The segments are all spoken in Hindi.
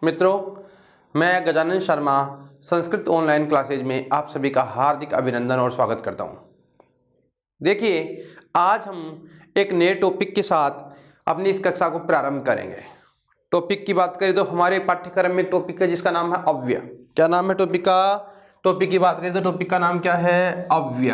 मित्रों, मैं गजानन शर्मा संस्कृत ऑनलाइन क्लासेज में आप सभी का हार्दिक अभिनंदन और स्वागत करता हूं। देखिए, आज हम एक नए टॉपिक के साथ अपनी इस कक्षा को प्रारंभ करेंगे। टॉपिक की बात करें तो हमारे पाठ्यक्रम में टॉपिक है जिसका नाम है अव्यय। क्या नाम है टॉपिक का? टॉपिक की बात करें तो टॉपिक का नाम क्या है? अव्यय।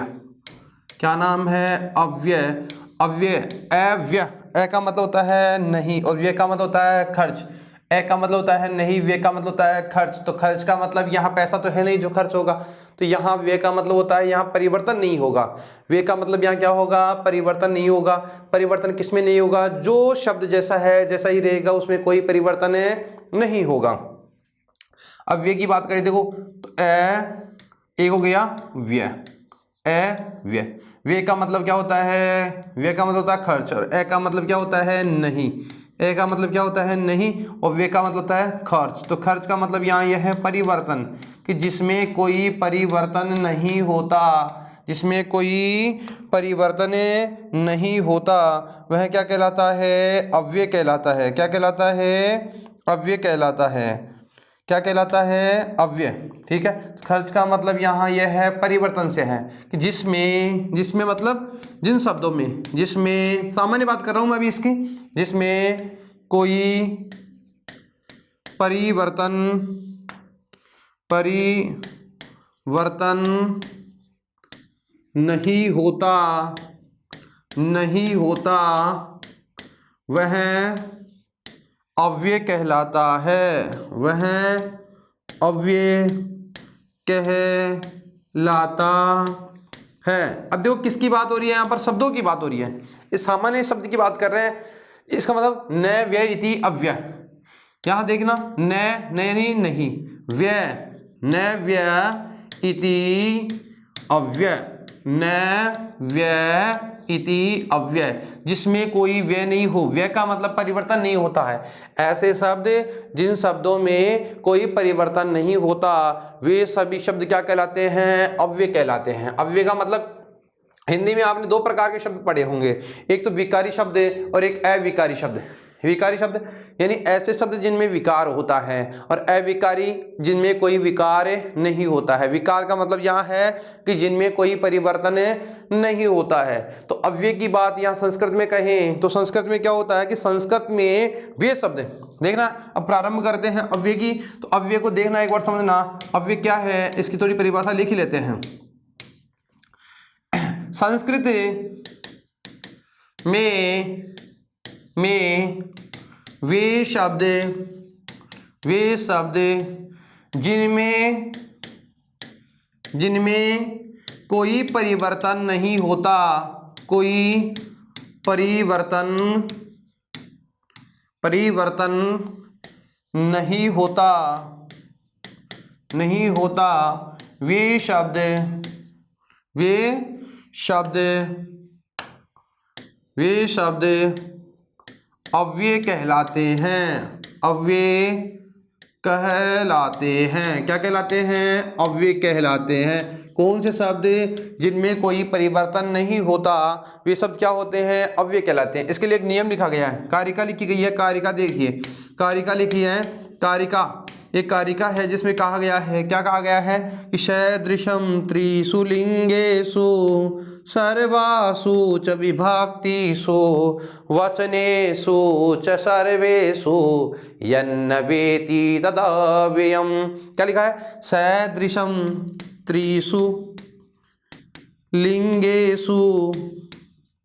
क्या नाम है? अव्यय। अव्यय, अव्यय, अ का मतलब होता है नहीं और व्यय का मतलब होता है खर्च। ए का मतलब होता है नहीं, व्यय का मतलब होता है खर्च। तो खर्च का मतलब यहाँ पैसा तो है नहीं जो खर्च होगा, तो यहाँ व्यय का मतलब होता है यहाँ परिवर्तन नहीं होगा। व्यय का मतलब यहाँ क्या होगा? परिवर्तन नहीं होगा। परिवर्तन किसमें नहीं होगा? जो शब्द जैसा है जैसा ही रहेगा, उसमें कोई परिवर्तन नहीं होगा। अब व्यय की बात करें, देखो तो एक हो गया व्यय, व्यय। व्यय का मतलब क्या होता है? व्यय का मतलब होता है खर्च, और ए का मतलब क्या होता है? नहीं। ए का मतलब क्या होता है? नहीं, और व्यय का मतलब होता है खर्च। तो खर्च का मतलब यहाँ यह है परिवर्तन, कि जिसमें कोई परिवर्तन नहीं होता, जिसमें कोई परिवर्तन नहीं होता, वह क्या कहलाता है? अव्यय कहलाता है। क्या कहलाता है? अव्यय कहलाता है। क्या कहलाता है? अव्यय। ठीक है। खर्च का मतलब यहाँ यह है परिवर्तन से है, कि जिसमें मतलब जिन शब्दों में, जिसमें सामान्य बात कर रहा हूँ मैं अभी इसकी, जिसमें कोई परिवर्तन नहीं होता वह अव्यय कहलाता है। वह अव्यय कहलाता है। अब देखो किसकी बात हो रही है? यहाँ पर शब्दों की बात हो रही है। इस सामान्य शब्द की बात कर रहे हैं। इसका मतलब न व्यय इति अव्यय। यहाँ देखना, न नहीं, व्यय, न व्यय इति अव्यय, न व्यय इति अव्यय, जिसमें कोई व्यय नहीं हो। व्यय का मतलब परिवर्तन नहीं होता है। ऐसे शब्द जिन शब्दों में कोई परिवर्तन नहीं होता, वे सभी शब्द क्या कहलाते हैं? अव्यय कहलाते हैं। अव्यय का मतलब हिंदी में आपने दो प्रकार के शब्द पढ़े होंगे, एक तो विकारी शब्द और एक अविकारी शब्द। विकारी शब्द यानी ऐसे शब्द जिनमें विकार होता है, और अविकारी जिनमें कोई विकार नहीं होता है। विकार का मतलब यहाँ है कि जिनमें कोई परिवर्तन नहीं होता है। तो अव्यय की बात यहाँ संस्कृत में कहें तो संस्कृत में क्या होता है कि संस्कृत में वे शब्द देखना। अब प्रारंभ करते हैं अव्यय की। तो अव्यय को देखना, एक बार समझना अव्यय क्या है, इसकी थोड़ी परिभाषा लिख ही लेते हैं। संस्कृत में वे शब्द जिनमें कोई परिवर्तन नहीं होता, कोई परिवर्तन नहीं होता, वे शब्द अव्यय कहलाते हैं। अव्यय कहलाते हैं। क्या कहलाते हैं? अव्यय कहलाते हैं। कौन से शब्द जिनमें कोई परिवर्तन नहीं होता, वे शब्द क्या होते हैं? अव्यय कहलाते हैं। इसके लिए एक नियम लिखा गया है, कारिका लिखी गई है। कारिका देखिए, कारिका लिखी है। कारिका एक कारिका है जिसमें कहा गया है, क्या कहा गया है कि सदृशम त्रिषु लिंगेषु सर्वासु च विभक्तिषु वचनेषु च सर्वेषु यन्न वेति तदव्ययम्। क्या लिखा है? सदृशम त्रिषु लिंगेषु,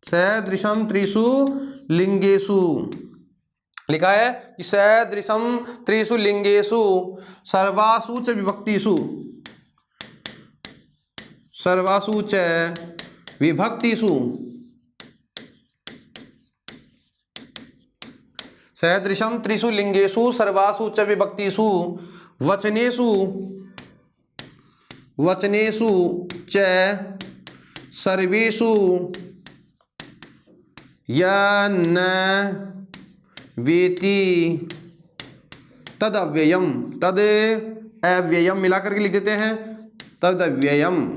सदृशम त्रिषु लिंगेषु लिखा है कि सदृशम त्रिषु लिंगेषु सर्वासु च विभक्तिषु, सर्वासु च विभक्तिषु, सदृशम त्रिषु लिंगेषु सर्वासु च विभक्तिषु वचनेषु च सर्वेषु यन्न वेति तद अव्ययम। तद अव्ययम मिला करके लिख देते हैं, तद अव्ययम।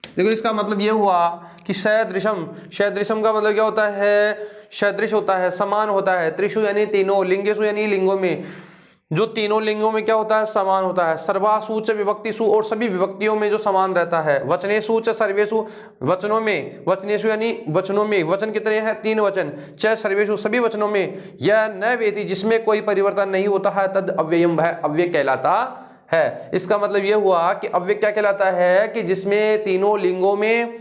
देखो इसका मतलब ये हुआ कि सदृशम, सदृशम का मतलब क्या होता है? सदृश होता है, समान होता है। त्रिषु यानी तीनों, लिंगेषु यानी लिंगों में, जो तीनों लिंगों में क्या होता है, समान होता है। सर्वासु च विभक्तिषु, और सभी विभक्तियों में जो समान रहता है। वचनेषु च सर्वेषु, वचनों में, वचनेषु यानी वचनों में, वचन कितने हैं, 3 वचन। च सर्वेषु, सभी वचनों में। यह न वेति, जिसमें कोई परिवर्तन नहीं होता है, तद अव्ययम, वह अव्यय कहलाता है। इसका मतलब यह हुआ कि अव्यय क्या कहलाता है कि जिसमें तीनों लिंगों में,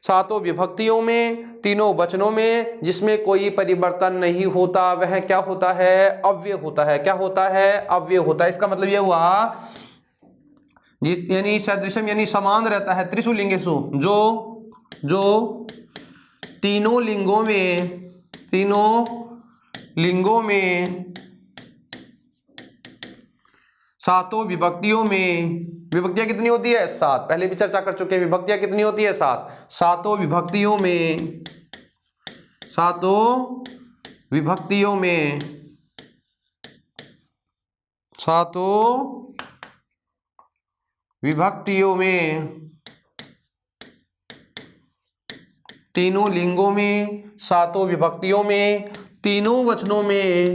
सातों विभक्तियों में, तीनों वचनों में जिसमें कोई परिवर्तन नहीं होता, वह क्या होता है, अव्यय होता है। क्या होता है, अव्यय होता है। इसका मतलब यह हुआ जिस यानी सदृशम यानी समान रहता है। त्रिषु लिंगेषु, जो तीनों लिंगों में सातों विभक्तियों में, विभक्तियां कितनी होती है, 7, पहले भी चर्चा कर चुके हैं। विभक्तियां कितनी होती है, 7। सातों विभक्तियों में तीनों लिंगों में, सातों विभक्तियों में, तीनों वचनों में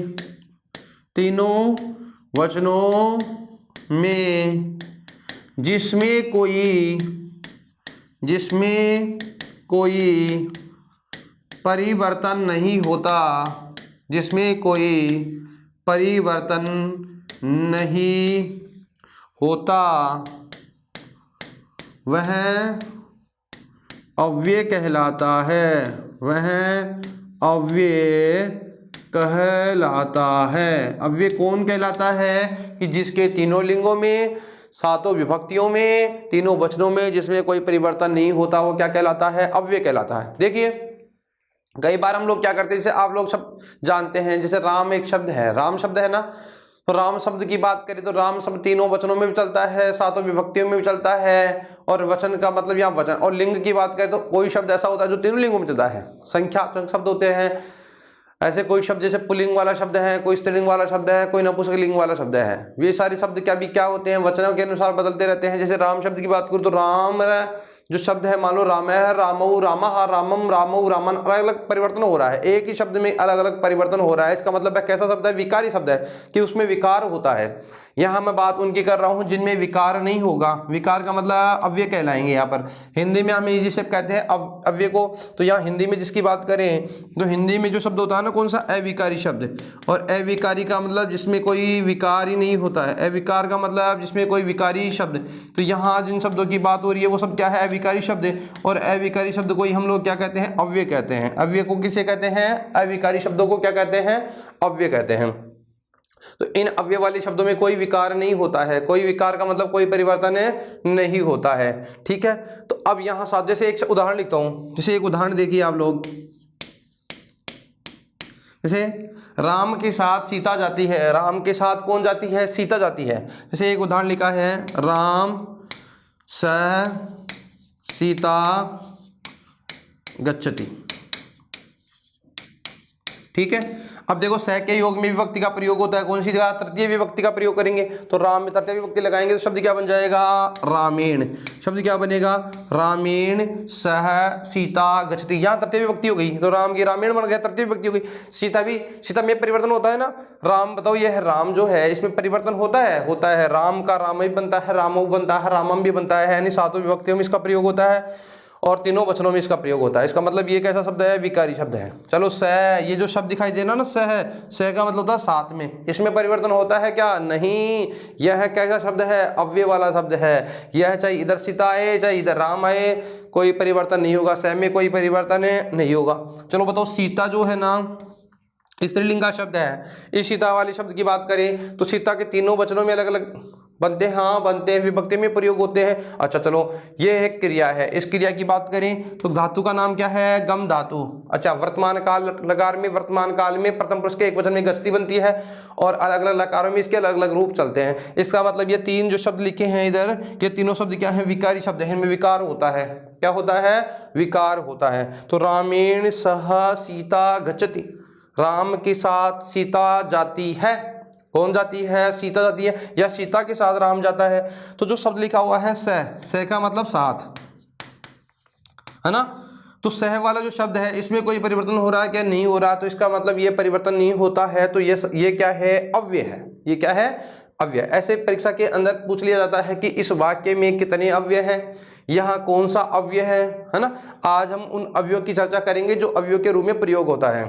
जिसमें कोई परिवर्तन नहीं होता, वह अव्यय कहलाता है। अव्यय कौन कहलाता है कि जिसके तीनों लिंगों में, सातों विभक्तियों में, तीनों वचनों में जिसमें कोई परिवर्तन नहीं होता, वो क्या कहलाता है, अव्यय कहलाता है। देखिए कई बार हम लोग क्या करते हैं, जैसे आप लोग सब जानते हैं, जैसे राम एक शब्द है, राम शब्द है ना, तो राम शब्द की बात करें तो राम शब्द तीनों वचनों में भी चलता है, सातों विभक्तियों में भी चलता है। और वचन का मतलब यहाँ वचन, और लिंग की बात करें तो कोई शब्द ऐसा होता है जो तीनों लिंगों में चलता है। संख्यात्मक शब्द होते हैं ऐसे, कोई शब्द जैसे पुल्लिंग वाला शब्द है, कोई स्त्रीलिंग वाला शब्द है, कोई नपुंसकलिंग वाला शब्द है। ये सारे शब्द क्या होते हैं, वचनों के अनुसार बदलते रहते हैं। जैसे राम शब्द की बात करूँ तो राम जो शब्द है, मान लो राम है, रामऊ, रामः, रामम, रामऊ, रामन, अलग अलग परिवर्तन हो रहा है। एक ही शब्द में अलग अलग परिवर्तन हो रहा है। इसका मतलब है कैसा शब्द है, विकारी शब्द है, कि उसमें विकार होता है। यहाँ मैं बात उनकी कर रहा हूँ जिनमें विकार नहीं होगा। विकार का मतलब अव्यय कहलाएंगे। यहाँ पर हिंदी में हम इजी से कहते हैं अव्यय को। तो यहाँ हिंदी में जिसकी बात करें तो हिंदी में जो शब्द होता है ना, कौन सा, अविकारी शब्द। और अविकारी का मतलब जिसमें कोई विकार ही नहीं होता है। अविकार का मतलब जिसमें कोई विकारी शब्द। तो यहाँ जिन शब्दों की बात हो रही है वो सब क्या है, अविकारी शब्द। और अविकारी शब्द को ही हम लोग क्या कहते हैं, अव्यय कहते हैं। अव्यय को किसे कहते हैं, अविकारी शब्दों को क्या कहते हैं, अव्यय कहते हैं। तो इन अव्यय वाले शब्दों में कोई विकार नहीं होता है। कोई विकार का मतलब कोई परिवर्तन नहीं होता है। ठीक है, तो अब यहां साथ जैसे एक उदाहरण लिखता हूं। जैसे एक उदाहरण देखिए आप लोग, जैसे राम के साथ सीता जाती है। राम के साथ कौन जाती है, सीता जाती है। जैसे एक उदाहरण लिखा है, राम सह सीता गच्छति। ठीक है, अब देखो सह के योग में विभक्ति का प्रयोग होता है। कौन सी जगह, तृतीय विभक्ति का प्रयोग करेंगे। तो राम में तृतीय विभक्ति लगाएंगे तो शब्द क्या बन जाएगा, रामेण। शब्द क्या बनेगा, रामेण सह सीता गच्छति। यहाँ तृतीय विभक्ति हो गई तो राम की रामेण बन गया, तृतीय विभक्ति हो गई। सीता में परिवर्तन होता है ना। राम बताओ, यह राम जो है इसमें परिवर्तन होता है। राम का राम भी बनता है, रामऊ बनता है, रामम भी बनता है, यानी सातों विभक्तियों में इसका प्रयोग होता है और तीनों वचनों में इसका प्रयोग होता है। इसका मतलब ये कैसा शब्द है, विकारी शब्द है। चलो सह, ये जो शब्द दिखाई देना ना, सह का मतलब होता है साथ में। इसमें परिवर्तन होता है क्या, नहीं। यह कैसा शब्द है, अव्यय वाला शब्द है। यह चाहे इधर सीता आए चाहे इधर राम आए, कोई परिवर्तन नहीं होगा। सह में कोई परिवर्तन नहीं होगा। चलो बताओ, सीता जो है ना स्त्रीलिंग का शब्द है। इस सीता वाले शब्द की बात करें तो सीता के तीनों वचनों में अलग अलग बनते हैं, हाँ बनते हैं, विभक्ति में प्रयोग होते हैं। अच्छा चलो, ये एक क्रिया है। इस क्रिया की बात करें तो धातु का नाम क्या है, गम धातु। अच्छा, वर्तमान काल लकार में, वर्तमान काल में प्रथम पुरुष के एक वचन में गच्छति बनती है और अलग अलग लकारों में इसके अलग अलग रूप चलते हैं। इसका मतलब ये तीन जो शब्द लिखे हैं इधर, ये तीनों शब्द क्या है, विकारी शब्द है। इनमें विकार होता है। क्या होता है, विकार होता है। तो रामेण सह सीता गच्छति, राम के साथ सीता जाती है। कौन जाती है, सीता जाती है, या सीता के साथ राम जाता है। तो जो शब्द लिखा हुआ है सह का मतलब साथ है ना। तो सह वाला जो शब्द है इसमें कोई परिवर्तन हो रहा है क्या? नहीं हो रहा, तो इसका मतलब ये परिवर्तन नहीं होता है, तो ये क्या है? अव्यय है। ये क्या है? अव्यय। ऐसे परीक्षा के अंदर पूछ लिया जाता है कि इस वाक्य में कितने अव्यय हैं, यहाँ कौन सा अव्यय है ना। आज हम उन अव्ययों की चर्चा करेंगे जो अव्ययों के रूप में प्रयोग होता है।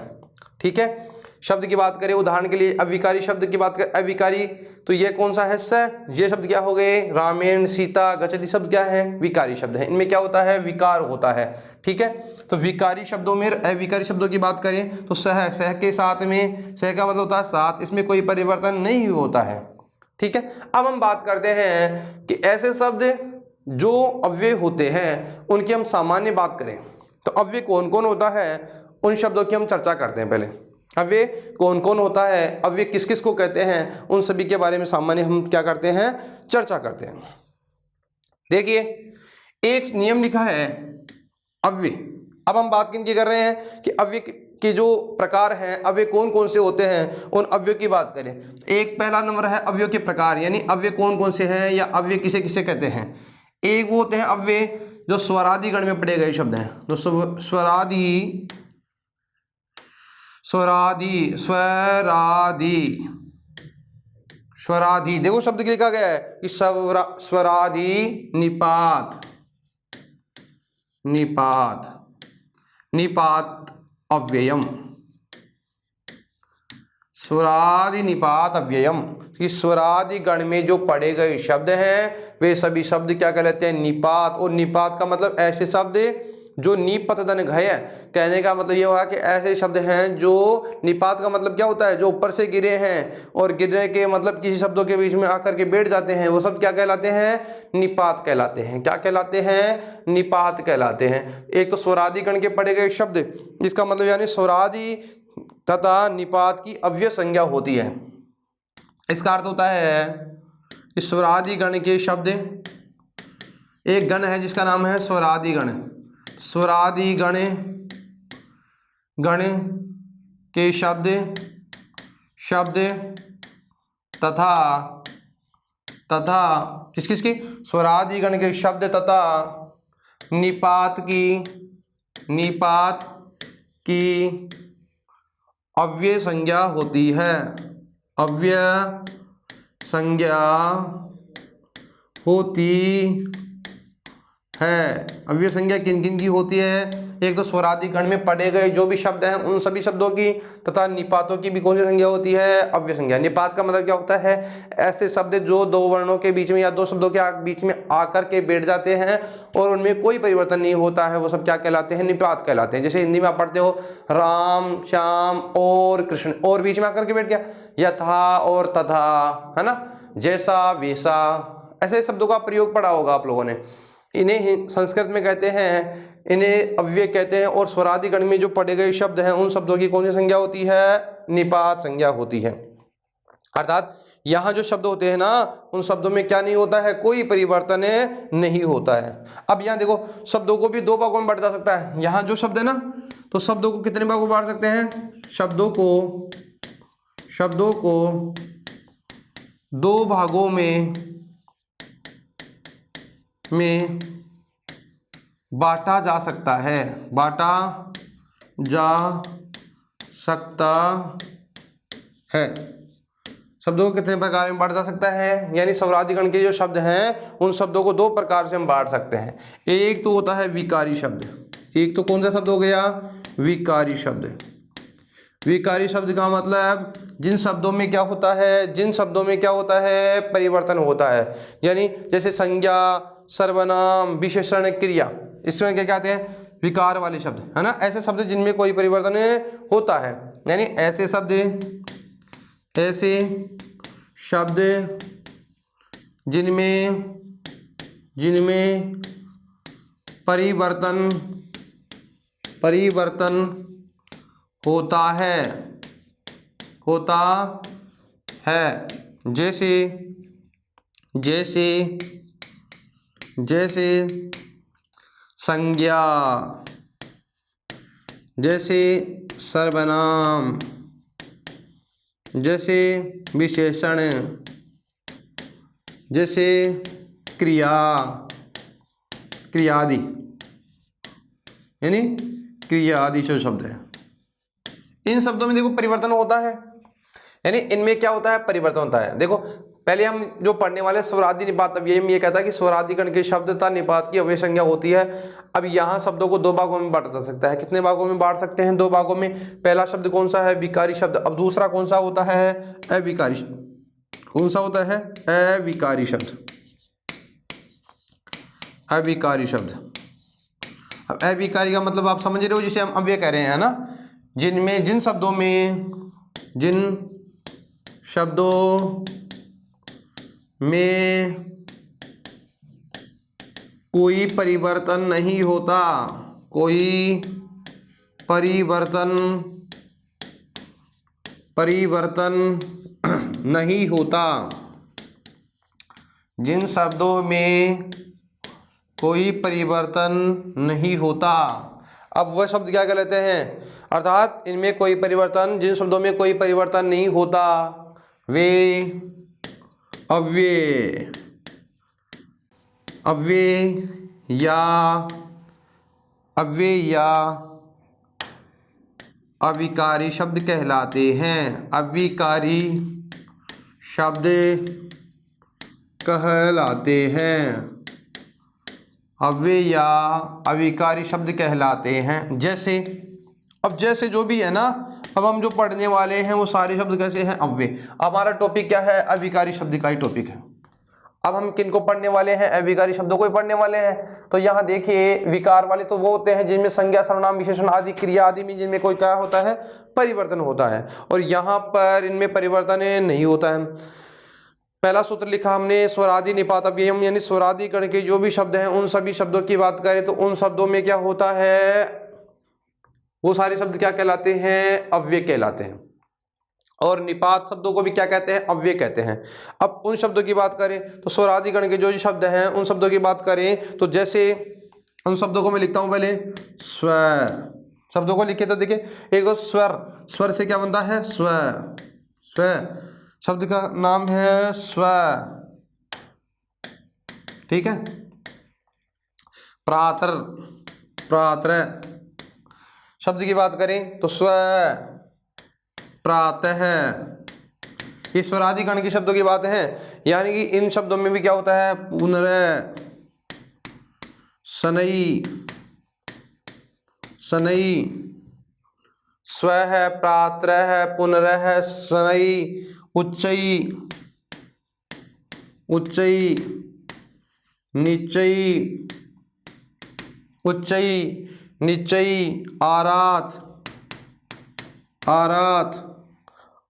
ठीक है, शब्द की बात करें, उदाहरण के लिए अविकारी शब्द की बात करें, अविकारी, तो ये कौन सा है? स। ये शब्द क्या हो गए? रामेण, सीता, गच्छति शब्द क्या है? विकारी शब्द है। इनमें क्या होता है? विकार होता है। ठीक है, तो विकारी शब्दों में अविकारी शब्दों की बात करें तो सह, सह के साथ में, सह का मतलब होता है साथ, इसमें कोई परिवर्तन नहीं होता है। ठीक है, अब हम बात करते हैं कि ऐसे शब्द जो अव्यय होते हैं उनकी हम सामान्य बात करें तो अव्यय कौन कौन होता है, उन शब्दों की हम चर्चा करते हैं। पहले अव्यय कौन कौन होता है, अव्यय किस किस को कहते हैं, उन सभी के बारे में सामान्य हम क्या करते हैं? चर्चा करते हैं। देखिए, एक नियम लिखा है अव्यय। अब हम बात किन की कर रहे हैं कि अव्यय के जो प्रकार हैं, अव्यय कौन कौन से होते हैं, उन अव्ययों की बात करें। एक पहला नंबर है अव्ययों के प्रकार, यानी अव्यय कौन कौन से हैं या अव्यय किसे किसे कहते हैं। एक वो होते हैं अव्यय जो स्वरादि गण में पढ़े गए शब्द हैं, तो स्वरादि स्वरादि देखो शब्द लिखा गया है कि स्वरादि निपात अव्ययम, स्वरादि निपात अव्ययम, कि स्वरादि गण में जो पढ़े गए शब्द हैं वे सभी शब्द क्या कहलाते हैं? निपात। और निपात का मतलब ऐसे शब्द जो नीपत धन घय, कहने का मतलब ये हुआ कि ऐसे शब्द हैं जो, निपात का मतलब क्या होता है? जो ऊपर से गिरे हैं और गिरने के मतलब किसी शब्दों के बीच में आकर के बैठ जाते हैं, वो शब्द क्या कहलाते हैं? निपात कहलाते हैं। क्या कहलाते हैं? निपात कहलाते हैं। एक तो स्वरादि गण के पढ़े गए शब्द, इसका मतलब यानी स्वरादि तथा निपात की अव्यय संज्ञा होती है। इसका अर्थ होता है कि स्वरादि गण के शब्द, एक गण है जिसका नाम है स्वरादि गण, स्वरादि गण के शब्द तथा किस किस की? स्वरादि गण के शब्द तथा निपात की अव्यय संज्ञा होती है। अव्यय संज्ञा होती है। अव्यय संज्ञा किन किन की होती है? एक तो स्वरादि गण में पढ़े गए जो भी शब्द हैं उन सभी शब्दों की, तथा निपातों की भी कौन सी संज्ञा होती है? अव्यय संज्ञा। निपात का मतलब क्या होता है? ऐसे शब्द जो दो वर्णों के बीच में या दो शब्दों के बीच में आकर के बैठ जाते हैं और उनमें कोई परिवर्तन नहीं होता है, वो सब क्या कहलाते हैं? निपात कहलाते हैं। जैसे हिंदी में आप पढ़ते हो राम, श्याम और कृष्ण, और बीच में आकर के बैठ गया, यथा और तथा, है ना, जैसा वैसा, ऐसे शब्दों का प्रयोग पढ़ा होगा आप लोगों ने। इन्हें संस्कृत में कहते हैं, इन्हें अव्यय कहते हैं। और स्वरादि गण में जो पढ़े गए शब्द हैं उन शब्दों की कौन सी संज्ञा होती है? निपात संज्ञा होती है। अर्थात यहाँ जो शब्द होते हैं ना, उन शब्दों में क्या नहीं होता है? कोई परिवर्तन नहीं होता है। अब यहाँ देखो, शब्दों को भी दो भागों में बांटा जा सकता है। यहाँ जो शब्द है ना, तो शब्दों को कितने भागों में बांट सकते हैं? शब्दों को दो भागों में बांटा जा सकता है। शब्दों को कितने प्रकार में बांटा जा सकता है? यानी स्वरादि गण के जो शब्द हैं उन शब्दों को दो प्रकार से हम बांट सकते हैं। एक तो होता है विकारी शब्द, एक तो कौन सा शब्द हो गया? विकारी शब्द। विकारी शब्द का मतलब जिन शब्दों में क्या होता है? परिवर्तन होता है। यानी जैसे संज्ञा, सर्वनाम, विशेषण, क्रिया, इसमें क्या कहते हैं? विकार वाले शब्द, है ना। ऐसे शब्द जिनमें कोई परिवर्तन होता है, यानी ऐसे शब्द जिनमें परिवर्तन होता है, जैसे संज्ञा, जैसे सर्वनाम, जैसे विशेषण, जैसे क्रियादि, यानी क्रिया आदि जो शब्द है, इन शब्दों में देखो परिवर्तन होता है, यानी इनमें क्या होता है, परिवर्तन होता है। देखो पहले हम जो पढ़ने वाले स्वरादि निपात अव्यय में ये कहता है कि स्वरादि गण के शब्द तथा निपात की अव्यय संज्ञा होती है। अब यहाँ शब्दों को दो भागों में बांटा जा सकता है। कितने भागों में बांट सकते हैं? दो भागों में। पहला शब्द कौन सा है? विकारी शब्द। अब दूसरा कौन सा होता है? अविकारी। कौन सा होता है? अविकारी शब्द। अविकारी शब्द। अब अविकारी का मतलब आप समझ रहे हो, जिसे हम अव्यय कह रहे हैं ना, जिनमें जिन शब्दों में कोई परिवर्तन नहीं होता, कोई परिवर्तन नहीं होता, जिन शब्दों में कोई परिवर्तन नहीं होता। अब वह शब्द क्या कहलाते हैं? अर्थात इनमें कोई परिवर्तन, जिन शब्दों में कोई परिवर्तन नहीं होता वे अव्यय या अविकारी शब्द कहलाते हैं। अविकारी शब्द कहलाते हैं। अव्यय या अविकारी शब्द कहलाते हैं। जैसे जो भी है ना, अब हम जो पढ़ने वाले हैं वो सारे शब्द कैसे हैं? अव्यय। हमारा टॉपिक क्या है? अविकारी शब्द का ही टॉपिक है। अब हम किनको पढ़ने वाले हैं? अविकारी शब्दों को ही पढ़ने वाले हैं। तो यहाँ देखिए, विकार वाले तो वो होते हैं जिनमें संज्ञा, सर्वनाम, विशेषण आदि, क्रिया आदि में जिनमें कोई क्या होता है? परिवर्तन होता है। और यहाँ पर इनमें परिवर्तन नहीं होता है। पहला सूत्र लिखा हमने स्वरादि निपात अव्ययम, यानी स्वरादि गण के जो भी शब्द हैं उन सभी शब्दों की बात करें तो उन शब्दों में क्या होता है? वो सारे शब्द क्या कहलाते हैं? अव्यय कहलाते हैं। और निपात शब्दों को भी क्या कहते हैं? अव्यय कहते हैं। अब उन शब्दों की बात करें तो स्वरादि गण के जो शब्द हैं उन शब्दों की बात करें तो जैसे उन शब्दों को मैं लिखता हूं पहले स्व। शब्दों को लिखे तो देखिए, एक स्वर, स्वर से क्या बनता है? स्व। स्व शब्द का नाम है स्व, ठीक है। प्रातर, प्रात्र शब्द की बात करें तो स्व, प्रातः, ये स्वरादि गण के शब्दों की बात है। यानी कि इन शब्दों में भी क्या होता है? पुनरय, शनई, शनई, स्व है, प्रात्र है, पुनरय है, शनई, उच्चई, उच्चई, निचई, उच्चई, निचई, आरात, आरात,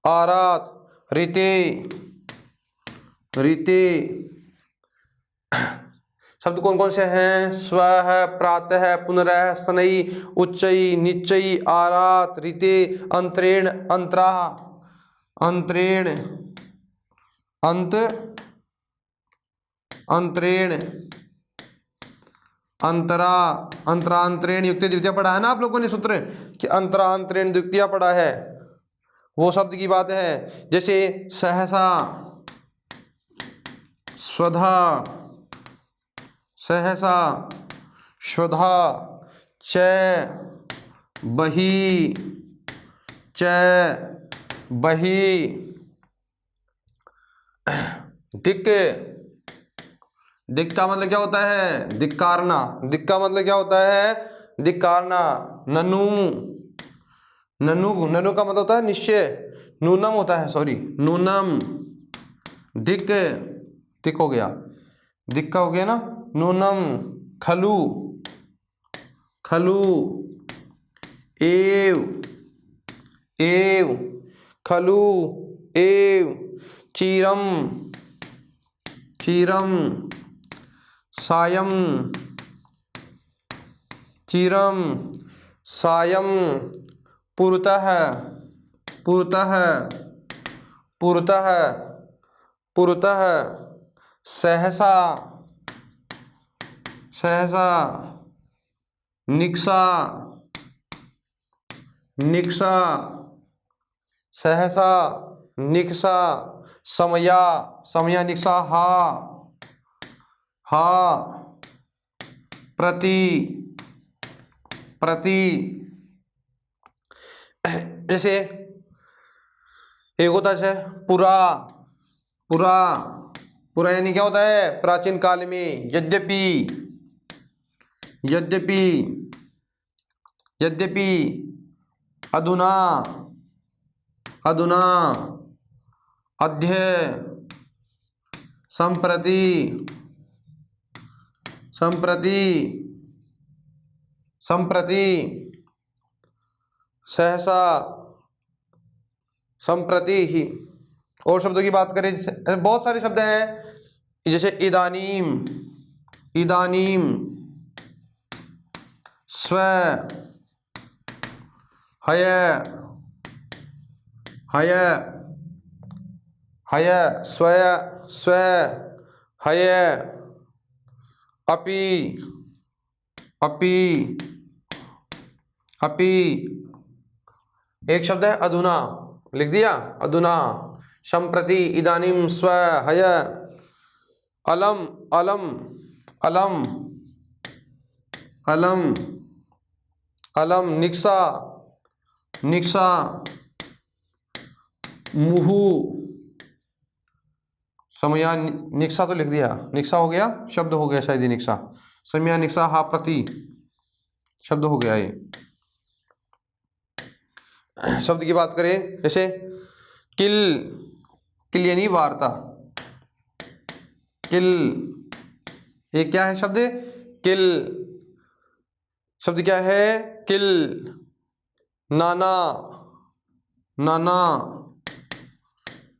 आरात, रीते, रीते। शब्द कौन कौन से हैं? स्व है, प्रातः है, पुनरय, शनई, उच्चई, निचई, आरात, रीते, अंतरेण, अंतरा, अंतरेण, अंत, अंतरेण, अंतरा, अंतरांतरेण युक्त द्वितीय पढ़ा है ना आप लोगों ने सूत्र कि अंतरांतरेण द्वितीय पढ़ा है, वो शब्द की बात है। जैसे सहसा, स्वधा, सहसा, स्वधा, च, बही, च, बही, दिक्, दिक् का मतलब क्या होता है? धिक्कारना। दिक् का मतलब क्या होता है? धिक्कारना। ननु, ननु, ननु का मतलब होता है निश्चय, नूनम होता है, सॉरी, नूनम, दिक्, दिक् हो गया, दिक् का हो गया ना, नूनम, खलु, खलु, एव, एव, खलु, एव, चीरम, चीरम, सायं, चीरम, सायं, पुरतः, पुरतः, पुरतः, पुरतः, सहसा, सहसा, निक्सा, निक्सा, सहसा, निक्सा, समया, समया, निक्सा, हा, हा, प्रति, प्रति। जैसे एक होता है पुरा, पुरा, पुरा यानी क्या होता है प्राचीन काल में। यद्यपि, यद्यपि, यद्यपि, अधुना, अधुना, अद्य, संप्रति, संप्रति, संप्रति, सहसा, संप्रति ही। और शब्दों की बात करें, बहुत सारे शब्द हैं जैसे इदानीम, इदानीम, स्व, हय, हय, हय, स्वय, स्व, हय, अपि, अपि, अपि। एक शब्द है अधुना, लिख दिया अधुना, संप्रति, इदानीम, स्व, हय, अलम, अलम, अलम, अलम, अलम, निक्सा, निक्सा, मुहु, समया, निक्सा तो लिख दिया, निक्सा हो गया, शब्द हो गया शायद ये निक्सा, समया, निक्सा, हा, प्रति, शब्द हो गया ये। शब्द की बात करें जैसे किल, किल यानी वार्ता, किल, ये क्या है शब्द, किल, शब्द क्या है किल। नाना, नाना,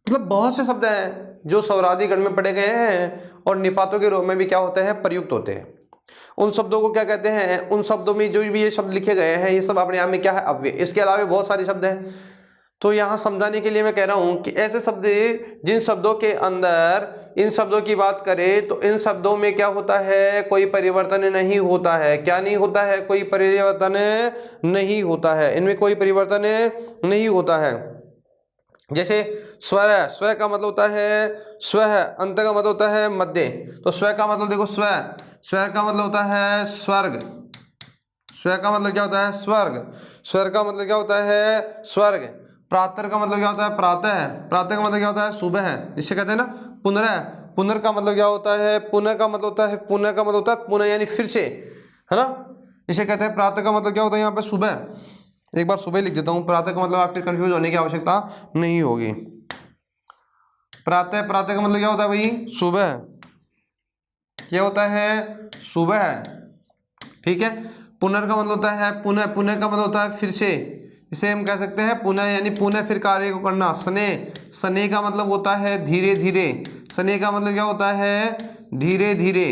मतलब बहुत से शब्द हैं जो सौरादी गण में पढ़े गए हैं और निपातों के रूप में भी क्या होते हैं प्रयुक्त होते हैं। उन शब्दों को क्या कहते हैं, उन शब्दों में जो भी ये शब्द लिखे गए हैं ये सब अपने आप में क्या है अव्यय। इसके अलावा बहुत सारे शब्द हैं, तो यहाँ समझाने के लिए मैं कह रहा हूँ कि ऐसे शब्द जिन शब्दों के अंदर इन शब्दों की बात करें तो इन शब्दों में क्या होता है कोई परिवर्तन नहीं होता है। क्या नहीं होता है, कोई परिवर्तन नहीं होता है, इनमें कोई परिवर्तन नहीं होता है। जैसे स्वर है, स्व का मतलब होता है स्व है, अंत का मतलब होता है मध्य। तो स्व का मतलब देखो स्व, स्वर का मतलब होता है स्वर्ग, स्वर का मतलब क्या होता है स्वर्ग, स्वर का मतलब क्या होता है स्वर्ग। प्रातः का मतलब क्या होता है प्रातः, प्रातः का मतलब क्या होता है सुबह, जिससे कहते हैं ना पुनः, पुनर् का मतलब क्या होता है पुनः का मतलब होता है, पुनः का मतलब होता है पुनः यानी फिर से, है ना। जिसे कहते हैं प्रातः का मतलब क्या होता है यहाँ पे सुबह, एक बार सुबह लिख देता हूँ, प्रातः का मतलब आपके कंफ्यूज होने की आवश्यकता नहीं होगी। प्रातः, प्रातः का मतलब क्या होता है भाई सुबह, क्या होता है सुबह, ठीक है। पुनर् का मतलब होता है पुनः, पुनः का मतलब होता है फिर से, इसे हम कह सकते हैं पुनः यानी पुनः फिर कार्य को करना। सने, सने का मतलब होता है धीरे धीरे, सने का मतलब क्या होता है धीरे धीरे।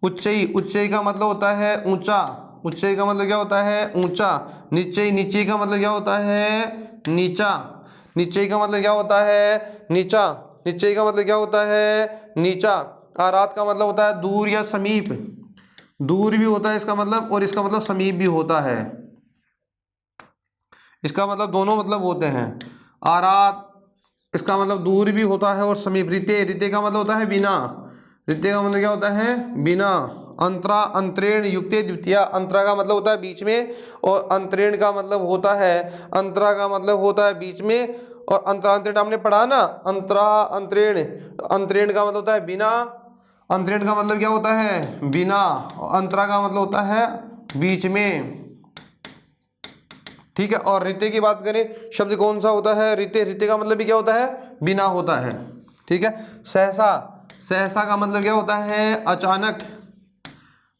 उच्चई, उच्चई का मतलब होता है ऊंचा, उच्चई का मतलब क्या होता है ऊंचा। निचई, नीचे का मतलब क्या होता है नीचा, नीचे का मतलब क्या होता है नीचा, नीचे का मतलब क्या होता है नीचा। आरात का मतलब होता है दूर या समीप, दूर भी होता है इसका मतलब और इसका मतलब समीप भी होता है, इसका मतलब दोनों मतलब होते हैं। आरात इसका मतलब दूर भी होता है और समीप। रिते, रिते का मतलब होता है बिना, रिते का मतलब क्या होता है बिना। अंतरा, अंतरेण युक्ते द्वितीया, अंतरा का मतलब होता है बीच में और अंतरेण का मतलब होता है, अंतरा का मतलब होता है बीच में और अंतरा, अंतरेण हमने पढ़ा ना अंतरा अंतरेण, अंतरेण का मतलब होता है बिना, अंतरेण का मतलब क्या होता है बिना, अंतरा का मतलब होता है बीच में, ठीक है। और रिते की बात करें शब्द कौन सा होता है रिते, रिते का मतलब भी क्या होता है बिना होता है, ठीक है। सहसा, सहसा का मतलब क्या होता है अचानक,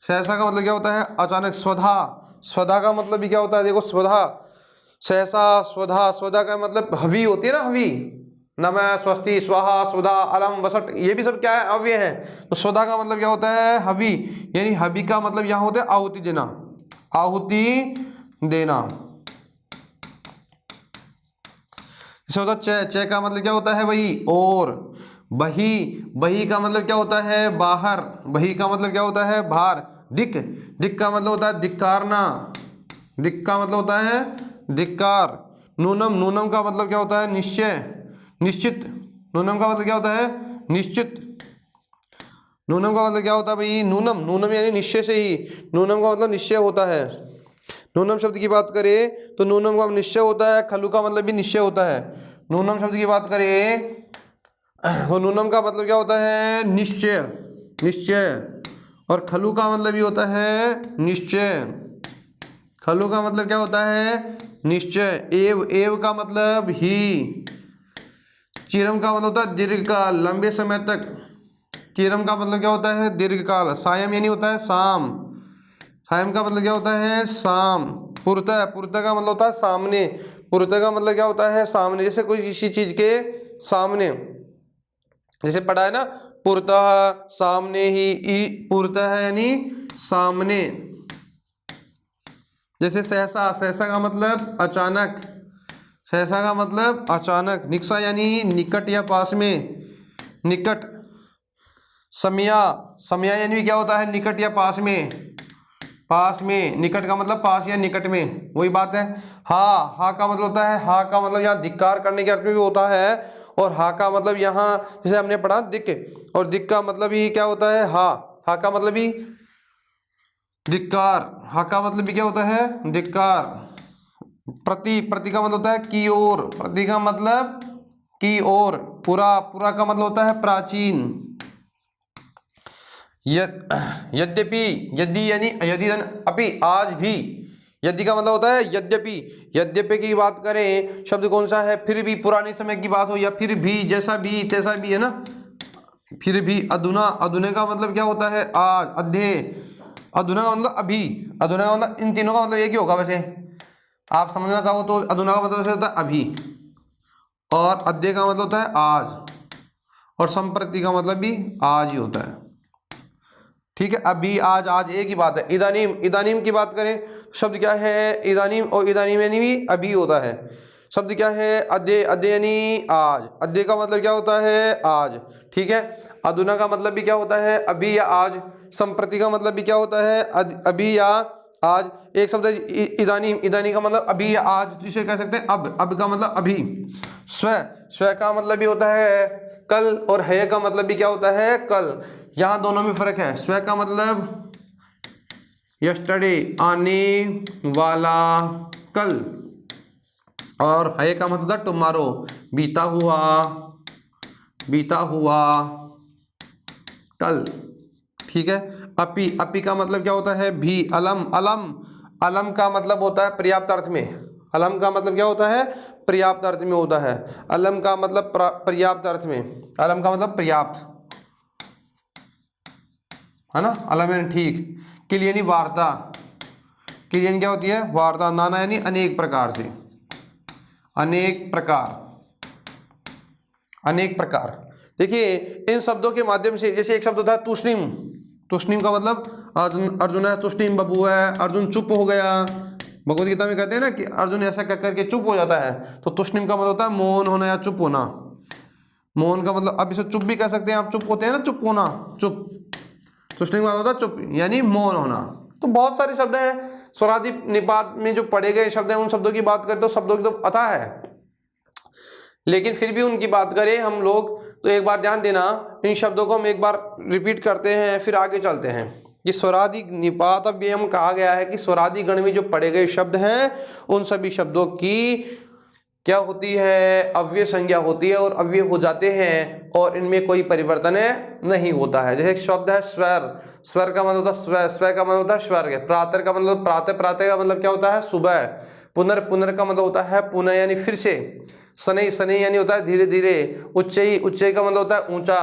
सहसा का मतलब क्या होता है अचानक। स्वधा, स्वधा का मतलब भी क्या होता है देखो स्वधा, सहसा स्वधा, स्वधा का मतलब हवि होती है ना हवि, नमः स्वस्ति स्वाहा स्वधा अलम वसट, ये भी सब क्या है अव्यय है। तो स्वधा का मतलब क्या होता है हवि, यानी हवि का मतलब यहाँ होता है आहुति देना, आहुति देना। जैसे होता है च, च का मतलब क्या होता है भाई और। बही, बही का मतलब क्या होता है बाहर, बही का मतलब क्या होता है बाहर। दिक, दिक का मतलब होता है धिक्कारना, दिक का मतलब होता है धिक्कार। नूनम, नूनम का मतलब क्या होता है निश्चय, निश्चित, नूनम का मतलब क्या होता है निश्चित, नूनम का मतलब क्या होता है भाई नूनम, नूनम यानी निश्चय से ही, नूनम का मतलब निश्चय होता है। नूनम शब्द की बात करें तो नूनम का निश्चय होता है, खलु का मतलब भी निश्चय होता है। नूनम शब्द की बात करें तो नूनम का मतलब क्या होता है, निश्चय, निश्चय, और खलु का मतलब भी होता है निश्चय। खलु का मतलब क्या होता है, निश्चय। एव, एव का मतलब ही। चिरम का मतलब होता है दीर्घकाल, लंबे समय तक। चिरम का मतलब क्या होता है, दीर्घकाल। सायम यानी होता है शाम, सायम का मतलब क्या होता है, शाम। पुरतः, पुरतः का मतलब होता है सामने, पुरतः का मतलब क्या होता है, सामने। जैसे कोई किसी चीज के सामने, जैसे पढ़ा है ना, पुरतः सामने ही, पुरतः यानी सामने। जैसे सहसा, सहसा का मतलब अचानक, सहसा का मतलब अचानक। निकषा यानी निकट या पास में, निकट। समया, समया यानी क्या होता है, निकट या पास में, पास में। निकट का मतलब पास या निकट में, वही बात है। हा, हा का मतलब होता है, हा का मतलब यहाँ धिक्कार करने के अर्थ में भी होता है, और हा का मतलब यहाँ जैसे हमने पढ़ा दिक, और दिक का मतलब ही क्या होता है, हा। हा का मतलब ही धिक्कार, हा का मतलब भी क्या होता है, धिक्कार। प्रति, प्रति का मतलब होता है की ओर, प्रति का मतलब की ओर। पुरा, पुरा का मतलब होता है प्राचीन। यद्यपि, यदि यानी यदि अपि, आज भी। यदि का मतलब होता है यद्यपि। यद्यपि की बात करें, शब्द कौन सा है, फिर भी, पुराने समय की बात हो, या फिर भी, जैसा भी, तैसा भी, है ना। फिर भी। अधुना, अधुना का मतलब क्या होता है, आज। अध्यय, अधुना का मतलब अभी, अधुना का मतलब, इन तीनों का मतलब एक ही होगा वैसे, आप समझना चाहो तो। अधुना का मतलब वैसे होता है अभी, और अध्यय का मतलब होता है आज, और संप्रति का मतलब भी आज ही होता है। ठीक है, अभी, आज, आज एक ही बात है। इदानीम, इदानीम की बात करें, शब्द क्या है, इदानीम, और इदानीम यानी भी अभी होता है। शब्द क्या है, अद्य, अद्य यानी आज। अद्य का मतलब क्या होता है, आज। ठीक है। अधुना का मतलब भी क्या होता है, अभी या आज। संप्रति का मतलब भी क्या होता है, अभी या आज। एक शब्द है इदानीम, इदानी का मतलब अभी या आज, जिसे कह सकते हैं अब। अब का मतलब अभी। स्व, स्व का मतलब भी होता है कल, और है का मतलब भी क्या होता है, कल। यहाँ दोनों में फर्क है। स्व का मतलब यस्टरडे, आने वाला, कल, और है का मतलब टुमारो, बीता हुआ, बीता हुआ कल। ठीक है। अपि, अपि का मतलब क्या होता है, भी। अलम, अलम, अलम का मतलब होता है पर्याप्त अर्थ में। अलम का मतलब क्या होता है, पर्याप्त अर्थ में होता है। अलम का मतलब पर्याप्त अर्थ में, अलम का मतलब पर्याप्त, है ना। अलम यानी ठीक। किल यानी वार्ता, किल यानी क्या होती है, वार्ता। नाना यानी अनेक प्रकार से, अनेक प्रकार, अनेक प्रकार। देखिए, इन शब्दों के माध्यम से, जैसे एक शब्द होता है तूष्णीम, तूष्णीम का मतलब अर्जुन, अर्जुन है तूष्णीम बबू है, अर्जुन चुप हो गया। भगवत गीता में कहते हैं ना कि अर्जुन ऐसा कर करके चुप हो जाता है, तो तूष्णीम का मतलब होता है मौन होना या चुप होना। मौन का मतलब, अब इसे चुप भी कह सकते हैं आप, चुप होते हैं ना, चुप होना, चुप। तूष्णीम का मतलब होता है चुप यानी मौन होना। तो बहुत सारे शब्द हैं, स्वरादि निपात में जो पढ़े गए शब्द हैं, उन शब्दों की बात करें तो शब्दों की तो अथाह है, लेकिन फिर भी उनकी बात करें हम लोग तो एक बार ध्यान देना, इन शब्दों को हम एक बार रिपीट करते हैं, फिर आगे चलते हैं। कि स्वरादि निपात, अब ये हम कहा गया है कि स्वरादि गण में जो पढ़े गए शब्द हैं, उन सभी शब्दों की क्या होती है, अव्यय संज्ञा होती है, और अव्यय हो जाते हैं, और इनमें कोई परिवर्तन नहीं होता है। जैसे शब्द है स्वर, स्वर का मतलब होता है स्व, स्व का मतलब होता है स्वर्ग। प्रातः का मतलब प्रातः, प्रातः का मतलब क्या होता है, सुबह। पुनर, पुनर का मतलब होता है पुनः यानी फिर से। शनै, शनै यानी होता है धीरे धीरे। उच्चई, उच्चई का मतलब होता है ऊंचा।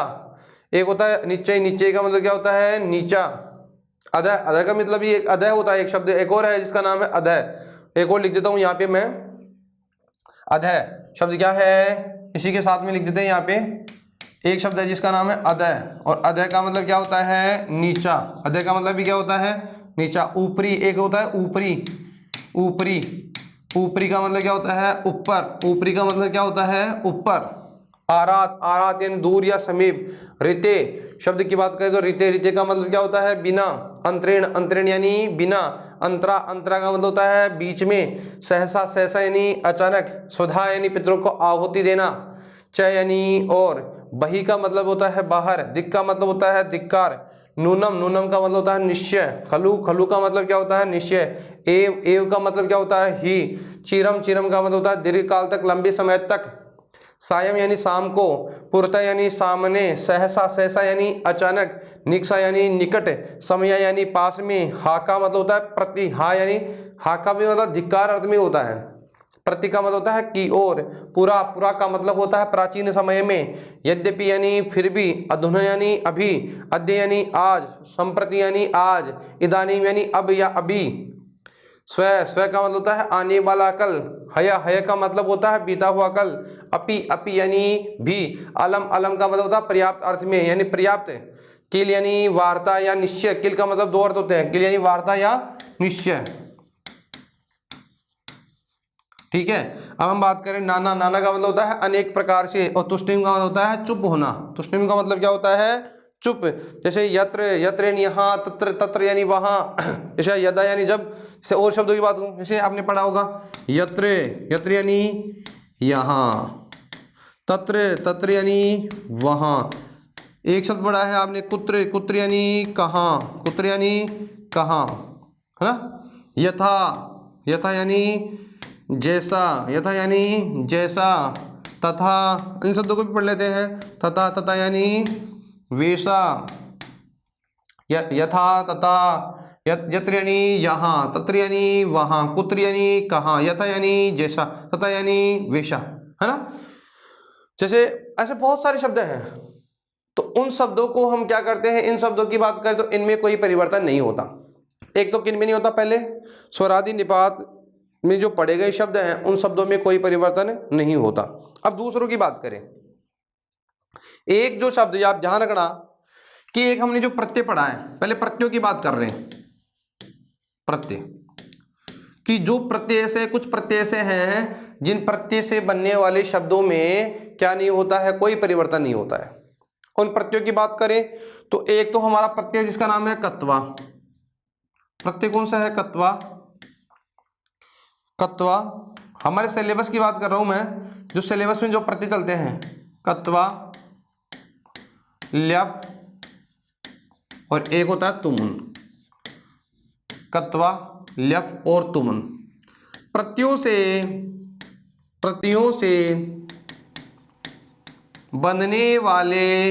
एक होता है निश्चय, निश्चय का मतलब क्या होता है, नीचा। अधः, अधः का मतलब ये अधः होता है। एक शब्द एक और है जिसका नाम है अधः, एक और लिख देता हूं यहाँ पे मैं। अधः शब्द क्या है, इसी के साथ में लिख देते हैं यहाँ पे। एक शब्द है जिसका नाम है अधः, और अधः का मतलब क्या होता है, नीचा। अधः का मतलब भी क्या होता है, नीचा। ऊपरी, एक होता है ऊपरी, ऊपरी। ऊपरी का मतलब क्या होता है, ऊपर। ऊपरी का मतलब क्या होता है, ऊपर। आरात, आरात यानी दूर या समीप। ऋते शब्द की बात करें तो ऋते, ऋते का मतलब क्या होता है, बिना। अंतरेण, अंतरेण यानी बिना। अंतरा, अंतरा का मतलब होता है बीच में। सहसा, सहसा यानी अचानक। स्वधा यानी पितरों को आहुति देना। च यानी और। बही का मतलब होता है बाहर। दिक् का मतलब होता है धिक्कार। नूनम, नूनम का मतलब होता है निश्चय। खलु, खलु का मतलब क्या होता है निश्चय। एव, एव का मतलब क्या होता है ही। चिरम, चिरम का मतलब होता है दीर्घ काल तक, लंबे समय तक। सायं यानी शाम को। पुरता यानी सामने। सहसा, सहसा यानी अचानक। निकषा यानी निकट। समय यानी पास में। हा का मतलब होता है प्रति। हा यानी, हा का भी मतलब धिक्कार अर्थ में होता है। प्रति का मतलब होता है की ओर। पुरा, पुरा का मतलब होता है प्राचीन समय में। यद्यपि यानी फिर भी। अधुना यानी अभी। अद्य यानी आज। संप्रति यानी आज। इदानीम यानी अब या अभी। स्व, स्व का मतलब होता है आने वाला कल। हय, हय का मतलब होता है बीता हुआ कल। अपि, अपि यानी भी। अलम, अलम का मतलब होता है पर्याप्त अर्थ में यानी पर्याप्त। किल यानी वार्ता या निश्चय। किल का मतलब दो अर्थ होते हैं, किल यानी वार्ता या निश्चय। ठीक है। अब हम बात करें नाना, नाना का मतलब होता है अनेक प्रकार से। और तुष्टिम का मतलब होता है चुप होना। तुष्टिम का मतलब क्या होता है चुप। जैसे यत्र, यत्र यानी यहाँ, तत्र, तत्र यानी वहाँ। जैसे यदा यानी जब। जैसे और शब्दों की बात करूँ, जैसे आपने पढ़ा होगा यत्र, यत्र यानी यहाँ। तत्र, तत्र यानी वहाँ। एक शब्द पढ़ा है आपने कुत्र, कुत्र यानी कहाँ, कुत्र यानी कहाँ, है ना। यथा, यथा यानी जैसा, यथा यानी जैसा। तथा, इन शब्दों को भी पढ़ लेते हैं। तथा, तथा यानी वैसा। यथा, तथा। यत्र यानी यहाँ, तत्र यानी वहाँ, कुत्र यानी कहाँ, यथा यानी जैसा, तथा यानी वैसा, है ना। जैसे ऐसे बहुत सारे शब्द हैं। तो उन शब्दों को हम क्या करते हैं, इन शब्दों की बात करें तो इनमें कोई परिवर्तन नहीं होता। एक तो किन में नहीं होता, पहले स्वरादि निपात में जो पढ़े गए शब्द हैं उन शब्दों में कोई परिवर्तन नहीं होता। अब दूसरों की बात करें। एक जो शब्द, आप ध्यान रखना कि एक हमने जो प्रत्यय पढ़ा है, पहले प्रत्ययों की बात कर रहे हैं। प्रत्यय कि जो प्रत्यय से, कुछ प्रत्यय से हैं जिन प्रत्यय से बनने वाले शब्दों में क्या नहीं होता है, कोई परिवर्तन नहीं होता है। उन प्रत्ययों की बात करें तो एक तो हमारा प्रत्यय जिसका नाम है कत्वा। प्रत्यय कौन सा है, कत्वा। कत्वा हमारे सिलेबस की बात कर रहा हूं मैं, जो सिलेबस में जो प्रत्यय चलते हैं, कत्वा, ल्यप और एक होता है तुमुन। कत्वा, ल्यप और तुमुन। प्रत्ययों से बनने वाले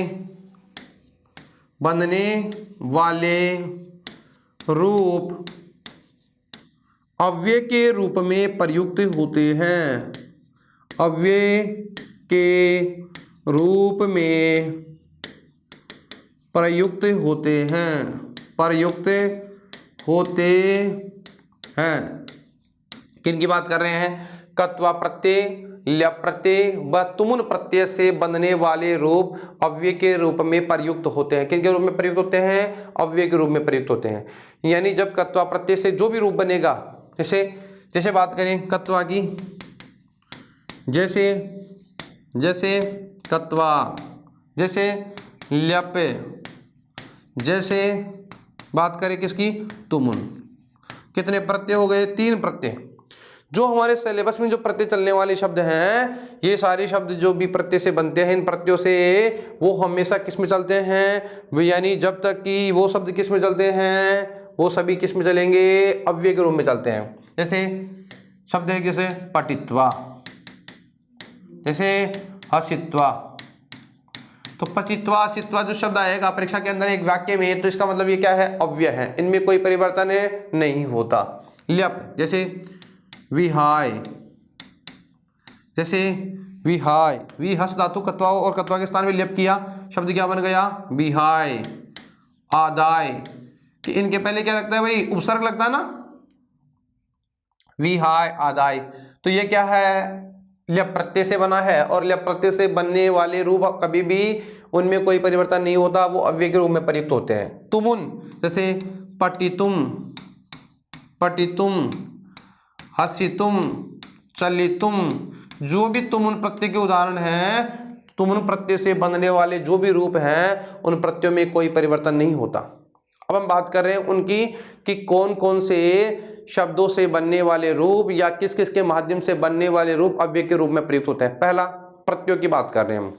रूप अव्यय के रूप में प्रयुक्त होते हैं। अव्यय के रूप में प्रयुक्त होते हैं, प्रयुक्त होते हैं। किन की बात कर रहे हैं, कत्वा प्रत्यय, ल्यप प्रत्यय व तुमुन प्रत्यय से बनने वाले रूप अव्यय के रूप में प्रयुक्त होते हैं। किन के रूप में प्रयुक्त होते हैं, अव्यय के रूप में प्रयुक्त होते हैं। यानी जब कत्वा प्रत्यय से जो भी रूप बनेगा, जैसे बात करें कत्वा की, जैसे कत्वा, जैसे ल्यप, जैसे बात करें किसकी, तुमुन। कितने प्रत्यय हो गए, 3 प्रत्यय। जो हमारे सिलेबस में जो प्रत्यय चलने वाले शब्द हैं, ये सारे शब्द जो भी प्रत्यय से बनते हैं, इन प्रत्ययों से वो हमेशा किस में चलते हैं, यानी जब तक कि वो शब्द किस में चलते हैं, वो सभी किस में चलेंगे, अव्यय के रूप में चलते हैं। जैसे शब्द है जैसे पठित्वा, जैसे हसित्वा। तो पचित्वा, हसित्वा जो शब्द आएगा परीक्षा के अंदर एक वाक्य में, तो इसका मतलब ये क्या है, अव्यय है, इनमें कोई परिवर्तन नहीं होता। ल्यप, जैसे विहाय, जैसे विहाय, विहस धातु कत्वा और कत्वा के स्थान में ल्यप किया, शब्द क्या बन गया, विहाय। आदाय, कि इनके पहले क्या लगता है भाई, उपसर्ग लगता है ना, विहाय, आदाय। तो ये क्या है, ल्यप प्रत्यय से बना है, और ल्यप प्रत्यय से बनने वाले रूप कभी भी उनमें कोई परिवर्तन नहीं होता, वो अव्यय के रूप में प्रयुक्त होते हैं। तुमुन, जैसे पठितुम, पठितुम, हसितुम, चलितुम, जो भी तुमुन प्रत्यय के उदाहरण हैं, तुमुन प्रत्यय से बनने वाले जो भी रूप हैं उन प्रत्ययों में कोई परिवर्तन नहीं होता। अब हम बात कर रहे हैं उनकी कि कौन कौन से शब्दों से बनने वाले रूप या किस किस के माध्यम से बनने वाले रूप अव्यय के रूप में प्रयुक्त होते हैं। पहला प्रत्ययों की बात कर रहे हैं हम।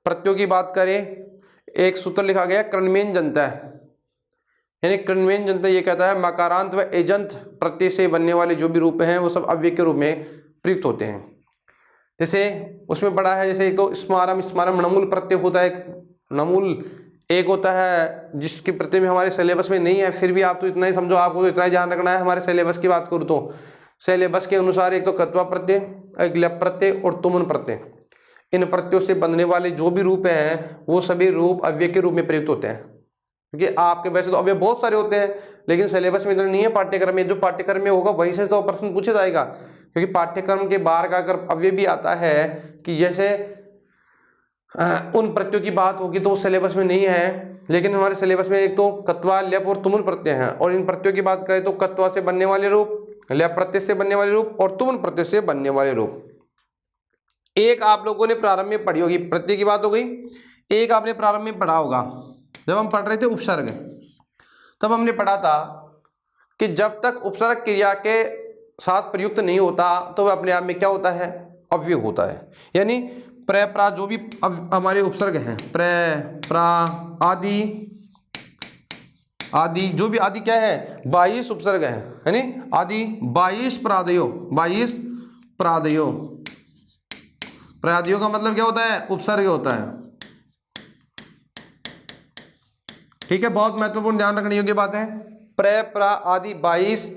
प्रत्ययों की बात करें, एक सूत्र लिखा गया क्रममेन जनता है। यानी कृण्वेन जनता ये कहता है मकारांत व एजंत प्रत्यय से बनने वाले जो भी रूप हैं वो सब अव्यय के रूप में प्रयुक्त होते हैं। जैसे उसमें पढ़ा है, जैसे एक तो स्मारम, स्मारम नमूल प्रत्यय होता है, नमूल एक होता है जिसके प्रत्यय में हमारे सिलेबस में नहीं है, फिर भी आप तो इतना ही समझो, आपको तो इतना ही ध्यान रखना है। हमारे सिलेबस की बात करूँ तो सिलेबस के अनुसार एक तो कत्वा प्रत्यय, एक लप प्रत्यय और तुमुन प्रत्यय, इन प्रत्ययों से बनने वाले जो भी रूप हैं वो सभी रूप अव्यय के रूप में प्रयुक्त होते हैं। क्योंकि आपके वैसे तो अव्यय बहुत सारे होते हैं लेकिन सिलेबस में इतना नहीं है। पाठ्यक्रम में जो पाठ्यक्रम में होगा वहीं से तो प्रश्न पूछा जाएगा, क्योंकि पाठ्यक्रम के बाहर का अगर अव्यय भी आता है कि जैसे उन प्रत्ययों की बात होगी तो वो सिलेबस में नहीं है। लेकिन हमारे सिलेबस में एक तो कत्वा, लप और तुमुन प्रत्यय हैं, और इन प्रत्ययों की बात करें तो कत्वा से बनने वाले रूप, लप प्रत्यय से बनने वाले रूप और तुमुन प्रत्यय से बनने वाले रूप। एक आप लोगों ने प्रारंभ में पढ़ी होगी, प्रत्यय की बात हो गई। एक आपने प्रारंभ में पढ़ा होगा, जब हम पढ़ रहे थे उपसर्ग, तब हमने पढ़ा था कि जब तक उपसर्ग क्रिया के साथ प्रयुक्त नहीं होता तो वह अपने आप में क्या होता है, अव्यय होता है। यानी प्र प्रा जो भी हमारे उपसर्ग हैं, प्र प्रा आदि, आदि जो भी आदि क्या है, 22 उपसर्ग हैं, यानी आदि 22 प्रादयो, 22 प्रादयो। प्रादयो का मतलब क्या होता है, उपसर्ग होता है। ठीक है, बहुत महत्वपूर्ण ध्यान रखने योग्य बात है। प्र प्रा आदि 22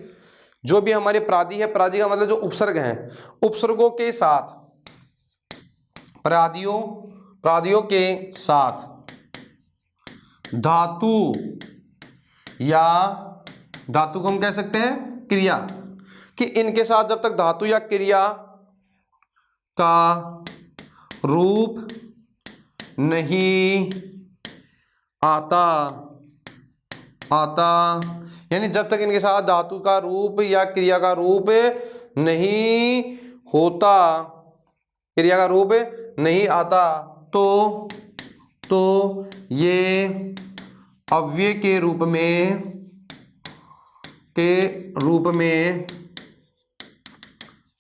जो भी हमारे प्रादि है, प्रादि का मतलब जो उपसर्ग हैं, उपसर्गों के साथ, प्रादियों, प्रादियों के साथ धातु या धातु को हम कह सकते हैं क्रिया, कि इनके साथ जब तक धातु या क्रिया का रूप नहीं आता, यानी जब तक इनके साथ धातु का रूप या क्रिया का रूप नहीं होता, क्रिया का रूप नहीं आता, तो ये अव्यय के रूप में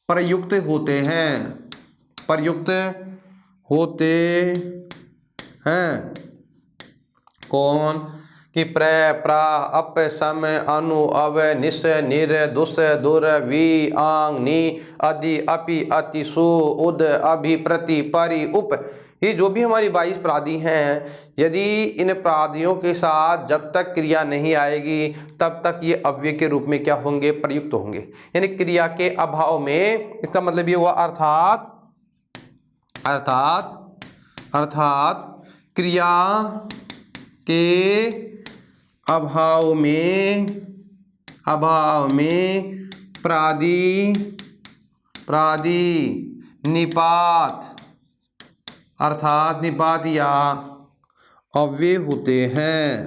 प्रयुक्त होते हैं, प्रयुक्त होते हैं। कौन? कि प्र प्रा अप सम अनु अव निस निर दुस दुर वी आंग नी अदि अपि अति सु उद अभि प्रति परि उप, ये जो भी हमारी 22 प्रादि हैं, यदि इन प्रादियों के साथ जब तक क्रिया नहीं आएगी तब तक ये अव्यय के रूप में क्या होंगे, प्रयुक्त होंगे। यानी क्रिया के अभाव में, इसका मतलब ये हुआ अर्थात क्रिया के अभाव में प्रादि निपात, अर्थात निपात या अव्यय होते हैं।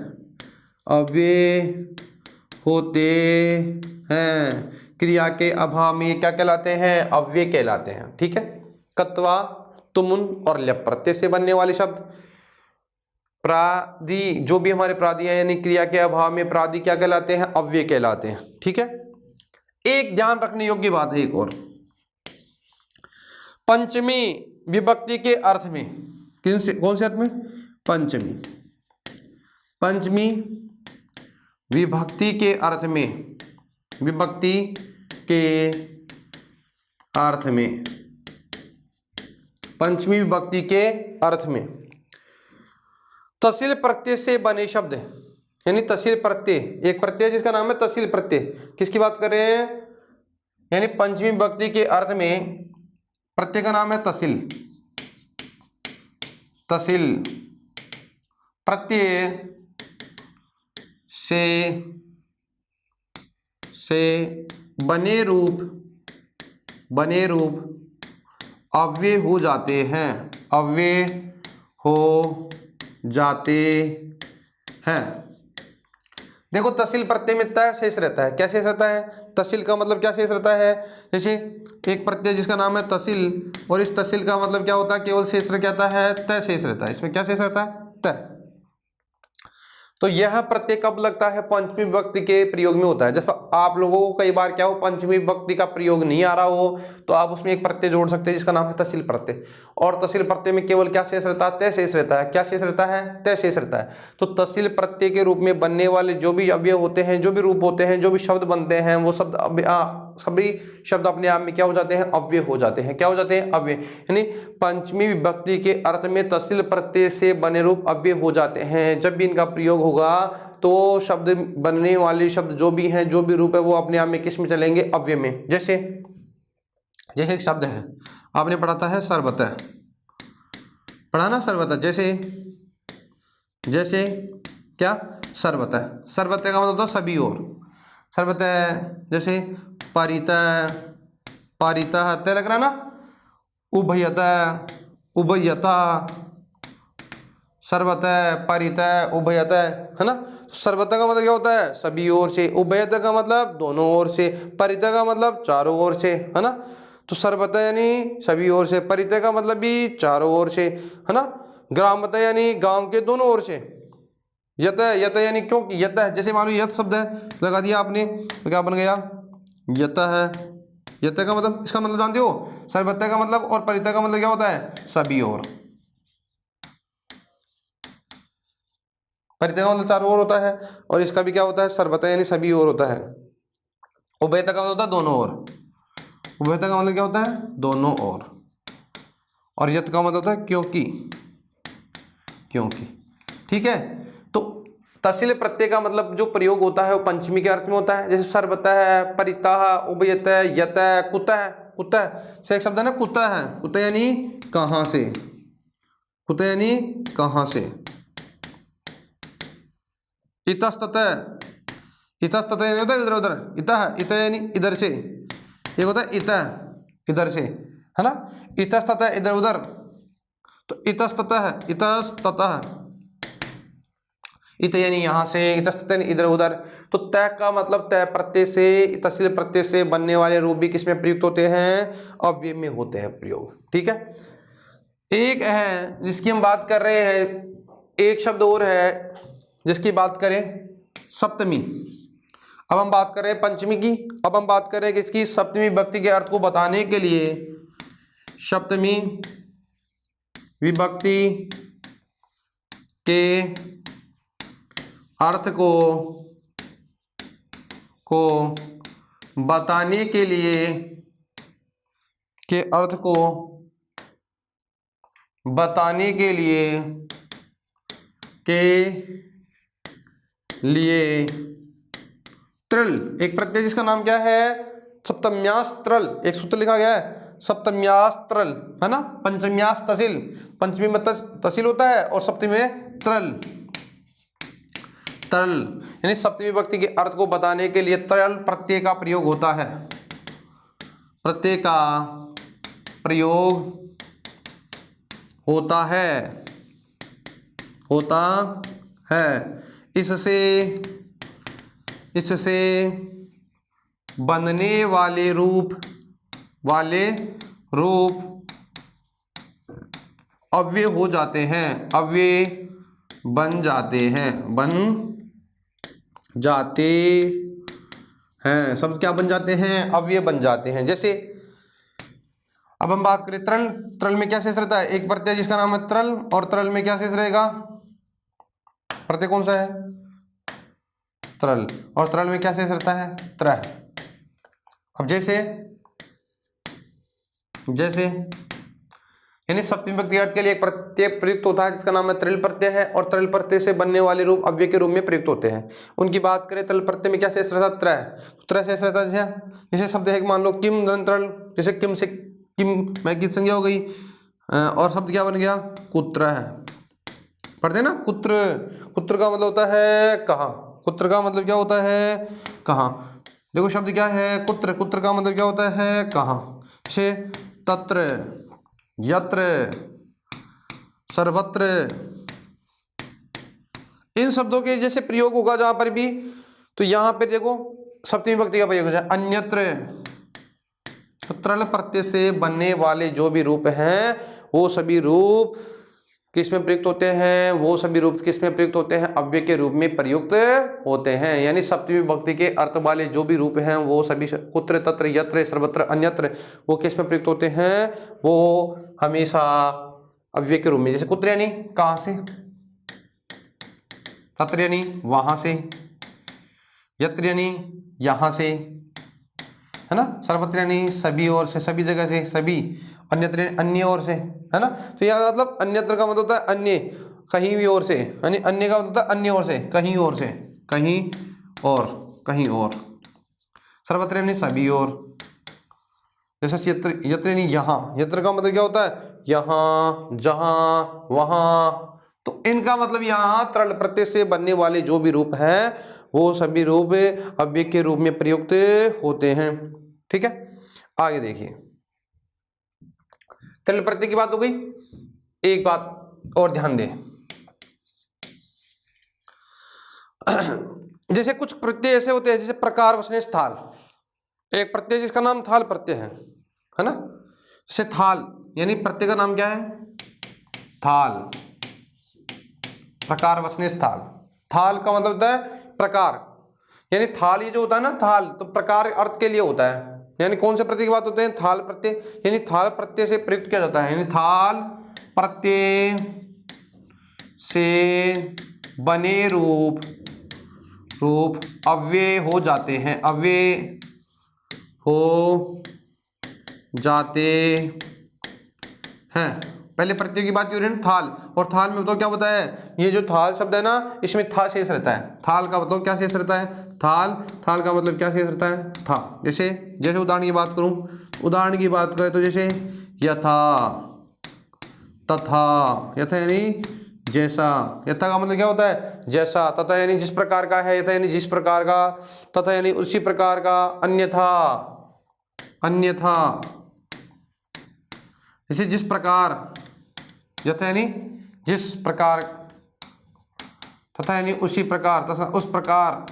क्रिया के अभाव में क्या कहलाते हैं, अव्यय कहलाते हैं। ठीक है, कत्वा, तुमुन और लप प्रत्यय से बनने वाले शब्द, प्रादि जो भी हमारे प्रादि हैं, यानी क्रिया के अभाव में प्रादि क्या कहलाते हैं, अव्यय कहलाते हैं। ठीक है, एक ध्यान रखने योग्य बात है एक और, पंचमी विभक्ति के अर्थ में, कौन से अर्थ में, पंचमी विभक्ति के अर्थ में, पंचमी विभक्ति के अर्थ में तसील प्रत्यय से बने शब्द, यानी तसील प्रत्यय, एक प्रत्यय जिसका नाम है तसील प्रत्यय, किसकी बात कर रहे हैं, यानी पंचमी विभक्ति के अर्थ में प्रत्यय का नाम है तसील। प्रत्यय से बने रूप अव्यय हो जाते हैं। देखो, तसील प्रत्यय में तय शेष रहता है। क्या शेष रहता है, तसील का मतलब क्या शेष रहता है, जैसे एक प्रत्यय जिसका नाम है तसील, और इस तसील का मतलब क्या होता है, केवल शेष रह जाता है, तय शेष रहता है। इसमें क्या शेष रहता है, तय। तो यह प्रत्यय कब लगता है? पंचमी विभक्ति के प्रयोग में होता है। जैसे आप लोगों को कई बार क्या हो, पंचमी विभक्ति का प्रयोग नहीं आ रहा हो तो आप उसमें एक प्रत्यय जोड़ सकते हैं जिसका नाम है तहसील प्रत्यय। और तहसील प्रत्यय में केवल क्या शेष रहता है? तय शेष रहता है। क्या शेष रहता है? तय शेष रहता है। तो तहसील प्रत्यय के रूप में बनने वाले जो भी अवयव होते हैं, जो भी रूप होते हैं, जो भी शब्द बनते हैं, वो सभी शब्द अपने आप में क्या हो जाते हैं? अव्यय हो जाते हैं। क्या हो जाते हैं? अव्यय। यानी पंचमी विभक्ति के अर्थ में तहसील प्रत्यय से बने रूप अव्यय हो जाते हैं। जब भी इनका प्रयोग होगा तो शब्द बनने वाले शब्द जो भी हैं, जो भी रूप है, वो अपने आप में किस में चलेंगे? अव्यय में। जैसे एक शब्द है, आपने पढ़ा था है सर्वतः, पढ़ा ना सर्वतः। जैसे क्या? सर्वतः। सर्वतः का मतलब होता है सभी ओर। सर्वतः जैसे परितः, पारितः, तय लग रहा ना। उभयतः, उभयतः, सर्वतः, परितः, उभयतः, है ना। सर्वतः का मतलब क्या होता है? सभी ओर से। उभयतः का मतलब दोनों ओर से। परितः का मतलब चारों ओर से, है ना। तो सर्वतः यानी सभी ओर से, परितः का मतलब भी चारों ओर से, है ना। ग्रामतः यानी गांव के दोनों ओर से। यतः, यतः यानी क्योंकि यतः, जैसे मान लो यत शब्द है लगा दिया आपने तो क्या बन गया? यतः है। यतः का मतलब, इसका मतलब जानते हो? सर्वतः का मतलब और परितः का मतलब क्या होता है? सभी ओर। परितः का मतलब चारों ओर होता है और इसका भी क्या होता है? सर्वतः यानी सभी ओर होता है। उभयतः का मतलब होता है दोनों ओर। उभयतः का मतलब क्या होता है? दोनों ओर। और यत का मतलब होता है क्योंकि। ठीक है। तो तहसील प्रत्यय का मतलब जो प्रयोग होता है वो पंचमी के अर्थ में होता है। जैसे सर्वतः, परितः, उभयतः, यतः, कुतः। कुतः से एक शब्द है ना, कुतः है। कुतः यानी कहाँ से। कुतः यानी कहाँ से। इतस्ततः, इतस्ततः यानी होता है इधर उधर। इतः, इतः यानी इधर से। एक होता है इतः, इधर से, है ना। इतस्ततः इधर उधर। तो इतस्ततः, इतस्ततः, इत यानी यहाँ से, इतस्ततः इधर उधर। तो तय का मतलब तय प्रत्यय से, तहसील प्रत्यय से बनने वाले रूप भी किसमें प्रयुक्त होते हैं? अव्यय में होते हैं प्रयोग। ठीक है। एक है जिसकी हम बात कर रहे हैं, एक शब्द और है जिसकी बात करें, सप्तमी। अब हम बात कर रहे हैं पंचमी की। अब हम बात कर रहे हैं किसकी? सप्तमी विभक्ति के अर्थ को बताने के लिए सप्तमी विभक्ति के अर्थ को बताने के लिए, के अर्थ को बताने के लिए त्रिल, एक प्रत्यय जिसका नाम क्या है? सप्तम्यास त्रिल। एक सूत्र लिखा गया है सप्तम्यास त्रिल, है ना। पंचम्यास तहसील, पंचमी में तहसील होता है और सप्तमी में त्रिल। तरल यानी सप्तमी विभक्ति के अर्थ को बताने के लिए तरल प्रत्यय का प्रयोग होता है। प्रत्यय का प्रयोग होता है। इससे बनने वाले रूप अव्यय हो जाते हैं। अव्यय बन जाते हैं। शब्द क्या बन जाते हैं? अव्यय बन जाते हैं। जैसे अब हम बात करें तरल। तरल में क्या शेष रहता है? एक प्रत्यय जिसका नाम है तरल, और तरल में क्या शेष रहेगा? प्रत्यय कौन सा है? तरल। और तरल में क्या शेष रहता है? त्रय। अब जैसे यानी सप्तमी विभक्ति अर्थ के लिए एक प्रत्यय प्रयुक्त होता है जिसका नाम है त्रिल प्रत्यय है, और त्रिल प्रत्यय से बनने वाले रूप अव्यय के रूप में प्रयुक्त होते हैं। उनकी बात करें, त्रिल प्रत्यय में क्या शेष रहता है? त्रय। त्रय शेष रहता है। जैसे शब्द है मान लो किम तरल, जैसे किम से किम मैं की संज्ञा हो गई, और शब्द क्या बन गया? कुत्र है। पढ़ते ना कुत्र। कुत्र का मतलब होता है कहाँ। कुत्र का मतलब क्या होता है? कहाँ। देखो शब्द क्या है? कुत्र। कुत्र का मतलब क्या होता है? कहाँ। जैसे तत्र, यत्र, सर्वत्र, इन शब्दों के जैसे प्रयोग होगा जहां पर भी, तो यहां पे देखो सप्तमी विभक्ति का प्रयोग हो जाए। अन्यत्र, तरल प्रत्यय से बनने वाले जो भी रूप हैं वो सभी रूप किस में प्रयुक्त होते हैं? वो सभी रूप किस में प्रयुक्त होते हैं? अव्यय के रूप में प्रयुक्त होते हैं। यानी सप्तमी विभक्ति के अर्थ वाले जो भी रूप हैं वो सभी कुत्र, तत्र, यत्र, सर्वत्र, अन्यत्र वो किस में प्रयुक्त होते हैं? वो हमेशा अव्यय के रूप में। जैसे कुत्र यानी कहाँ से, तत्र यानी वहां से, यत्र यानी यहाँ से, है ना, सर्वत्र यानी सभी ओर से, सभी जगह से, सभी, अन्यत्र अन्य ओर से, है ना। तो यहाँ मतलब अन्यत्र का मतलब होता है अन्य, कहीं भी ओर से, यानी अन्य का मतलब होता है अन्य ओर से, कहीं ओर से, कहीं और, कहीं और। सर्वत्र यानी सभी ओर। जैसे यत्र, यत्र यानी यहाँ, यत्र का मतलब क्या होता है? यहाँ, जहाँ, वहाँ। तो इनका मतलब यहाँ तृण प्रत्यय से बनने वाले जो भी रूप हैं वो सभी रूप अव्यय के रूप में प्रयुक्त होते हैं। ठीक है, आगे देखिए। तृण प्रत्यय की बात हो गई। एक बात और ध्यान दें, जैसे कुछ प्रत्यय ऐसे होते हैं जैसे प्रकार, वचने, थाल। एक प्रत्यय जिसका नाम थाल प्रत्यय है ना। जैसे थाल यानी प्रत्यय का नाम क्या है? थाल। प्रकार, वचने, थाल। थाल का मतलब होता है प्रकार, यानी थाल ये जो होता है ना, थाल तो प्रकार अर्थ के लिए होता है। यानी कौन से प्रत्यय की बात होते हैं? थाल प्रत्यय। यानी थाल प्रत्यय से प्रयुक्त किया जाता है, यानी थाल प्रत्यय से बने रूप अव्यय हो जाते हैं, अव्यय हो जाते हैं। पहले प्रत्यय की बात क्यों रही है? थाल। और थाल में बताओ क्या होता है? ये जो थाल शब्द है ना, इसमें था शेष रहता है। थाल का मतलब क्या शेष रहता है? थाल। थाल का मतलब क्या शेष रहता है? था। जैसे उदाहरण की बात करूं, उदाहरण की बात करें तो जैसे यथा, तथा। यथा यानी जैसा, यथा का मतलब क्या होता है? जैसा। तथा यानी जिस प्रकार का है, यथा यानी जिस प्रकार का, तथा यानी उसी प्रकार का, अन्यथा, अन्यथा। जैसे जिस प्रकार, यथा यानी जिस प्रकार, तथा यानी उसी प्रकार, तथा उस प्रकार,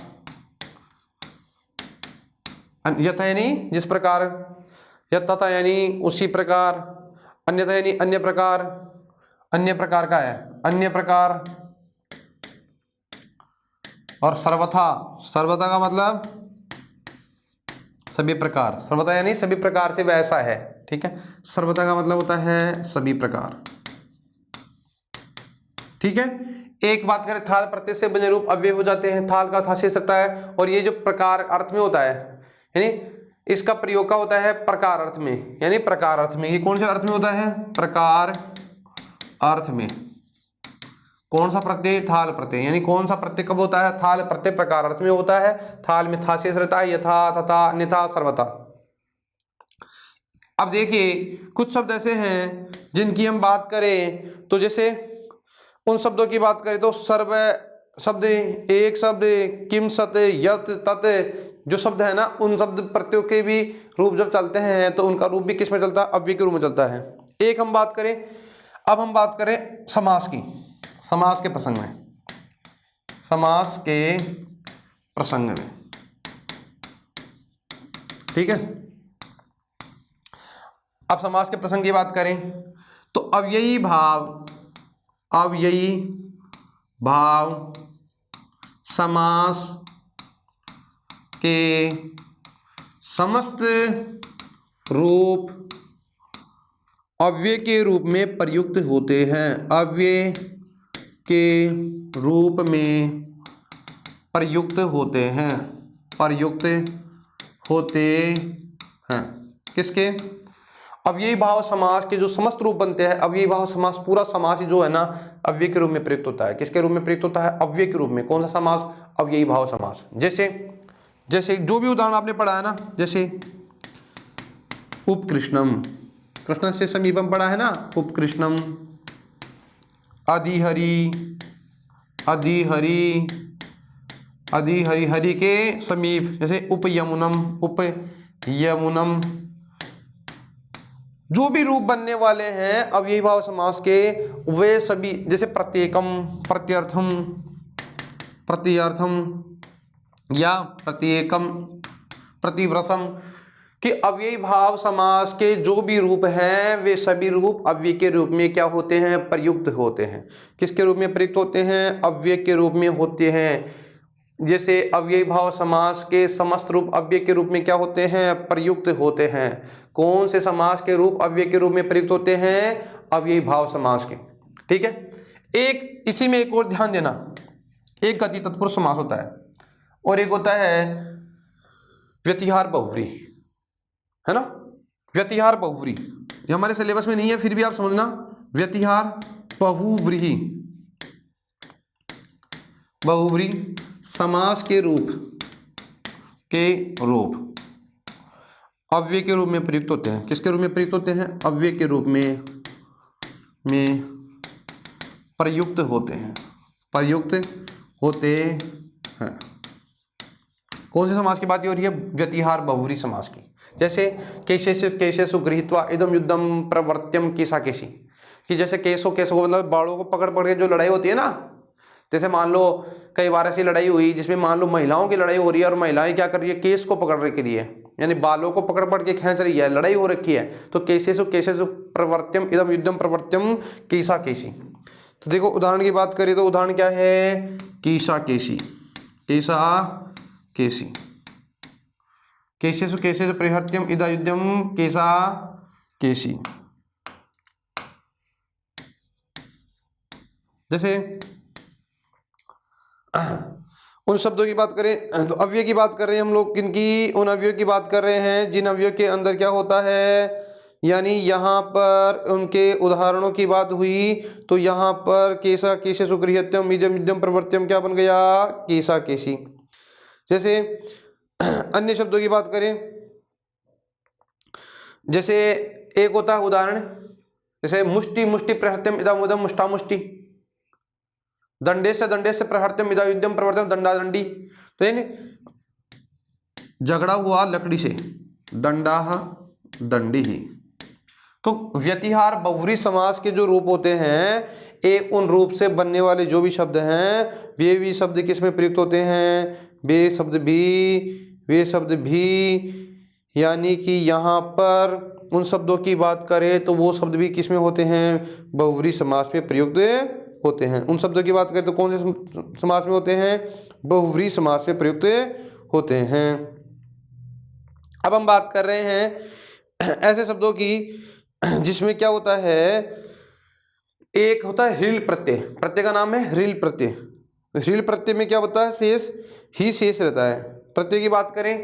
यथा यानी जिस प्रकार, तथा यानी उसी प्रकार, अन्यथा यानी अन्य प्रकार, अन्य प्रकार का है, अन्य प्रकार। और सर्वथा, सर्वथा का मतलब सभी प्रकार, सर्वथा यानी सभी प्रकार से वैसा है। ठीक है, सर्वथा का मतलब होता है सभी प्रकार। ठीक है, एक बात करें, थाल प्रत्यय से बने रूप अव्यय हो जाते हैं। थाल का था शेष सकता है, और ये जो प्रकार अर्थ में होता है, यानी इसका प्रयोग का होता है प्रकार अर्थ में, यानी प्रकार अर्थ में। ये कौन से अर्थ में होता है? प्रकार अर्थ में। कौन सा प्रत्यय? थाल प्रत्यय। यानी कौन सा प्रत्यय कब होता है? थाल प्रत्यय प्रकार अर्थ में होता है। थाल में था शेष रहता है, यथा, तथा, अन्यथा, सर्वथा। अब देखिए कुछ शब्द ऐसे हैं जिनकी हम बात करें तो जैसे उन शब्दों की बात करें तो सर्व शब्द, एक शब्द, किम सत, यत, तत्, जो शब्द है ना, उन शब्द प्रत्ययों के भी रूप जब चलते हैं तो उनका रूप भी किस में चलता है? अव्यय के रूप में चलता है। एक हम बात करें, अब हम बात करें समास की, समास के प्रसंग में, समास के प्रसंग में। ठीक है, अब समास के प्रसंग की बात करें तो अव्ययी भाव, अव्ययी भाव समास के समस्त रूप अव्यय के रूप में प्रयुक्त होते हैं, अव्यय के रूप में प्रयुक्त होते हैं, प्रयुक्त होते हैं। किसके? अव्ययी भाव समास के जो समस्त रूप बनते हैं। अव्ययी भाव समास, पूरा समास जो है ना अव्यय के रूप में प्रयुक्त होता है। किसके रूप में प्रयुक्त होता है? अव्यय के रूप में। कौन सा समास? अव्ययी भाव समास। जैसे जो भी उदाहरण आपने पढ़ा है ना, जैसे उपकृष्णम, कृष्ण से समीपम पढ़ा है ना, उपकृष्णम, अधिहरि, अधिहरि, अधिहरि, हरि के समीप। जैसे उपयमुनम, उपयमुनम। जो भी रूप बनने वाले हैं अव्ययी भाव समास के, वे सभी, जैसे प्रत्येकम, प्रत्यर्थम, प्रत्यर्थम, या प्रत्येकम, प्रतिव्रसम, कि अव्ययी भाव समास के जो भी रूप हैं वे सभी रूप अव्यय के रूप में क्या होते हैं, प्रयुक्त होते हैं। किसके रूप में प्रयुक्त होते हैं, अव्यय के रूप में होते हैं। जैसे अव्ययी भाव समास के समस्त रूप अव्यय के रूप में क्या होते हैं, प्रयुक्त होते हैं। कौन से समास के रूप अव्यय के रूप में प्रयुक्त होते हैं, अव्ययी भाव समास के। ठीक है, एक इसी में एक और ध्यान देना, एक गति तत्पुरुष समास होता है और एक होता है व्यतिहार बहुव्रीहि, है ना। व्यतिहार बहुव्रीहि ये हमारे सिलेबस में नहीं है, फिर भी आप समझना, व्यतिहार बहुव्रीहि, बहुव्रीहि समास के रूप अव्यय के रूप में प्रयुक्त होते हैं। किसके रूप में प्रयुक्त होते हैं, अव्यय के रूप में प्रयुक्त होते हैं, प्रयुक्त होते हैं। कौन से समास की बात हो रही है, व्यतिहार बहुव्रीहि समास की। जैसे केशेषु गृहीत्वा इदं युद्धं प्रवर्त्यम केशाकेशी, कि जैसे केशों को मतलब बालों को पकड़ पकड़ के जो लड़ाई होती है ना, जैसे मान लो कई बार ऐसी लड़ाई हुई जिसमें मान लो महिलाओं की लड़ाई हो रही है और महिलाएं क्या कर रही है, केस को पकड़ने के लिए यानी बालों को पकड़ पकड़ के खींच रही है, लड़ाई हो रखी है, तो केशेषु प्रवर्त्यम इदं युद्धं प्रवर्त्यम केशाकेशी। तो देखो उदाहरण की बात करें तो उदाहरण क्या है, केशाकेशी, केशाकेशी, केशेषु प्रवर्त्यम इदं युद्धं केशाकेशी। जैसे उन शब्दों की बात करें तो अव्यय की बात कर रहे हैं हम लोग, किनकी, उन अव्ययों की बात कर रहे हैं जिन अव्ययों के अंदर क्या होता है, यानी यहाँ पर उनके उदाहरणों की बात हुई तो यहाँ पर केशेषु गृहीत्यम इदं युद्धं प्रवर्त्यम क्या बन गया, केशाकेशी। जैसे अन्य शब्दों की बात करें, जैसे एक होता है उदाहरण, जैसे मुष्टि प्रहर्त्यम इदं उदं मुष्टामुष्टि, दंडेश प्रहर्त्यम इदं युद्धं प्रवर्त्यम दंडादंडी। तो यानी झगड़ा हुआ लकड़ी से, दंडाह दंडी। तो व्यतिहार बहुव्रीहि समास के जो रूप होते हैं, एक उन रूप से बनने वाले जो भी शब्द हैं वे भी शब्द किस में प्रयुक्त होते हैं, वे शब्द भी, यानी कि यहाँ पर उन शब्दों की बात करें तो वो शब्द भी किस में होते हैं, बहुव्रीहि समास में प्रयुक्त होते हैं। उन शब्दों की बात करें तो कौन से समास में होते हैं, बहुव्रीहि समास में प्रयुक्त होते हैं। अब हम बात कर रहे हैं ऐसे शब्दों की जिसमें क्या होता है, एक होता है ह्रील प्रत्यय, प्रत्यय का नाम है ह्रील प्रत्यय। ह्रील प्रत्यय में क्या होता है, शेष रहता है। प्रत्यय की बात करें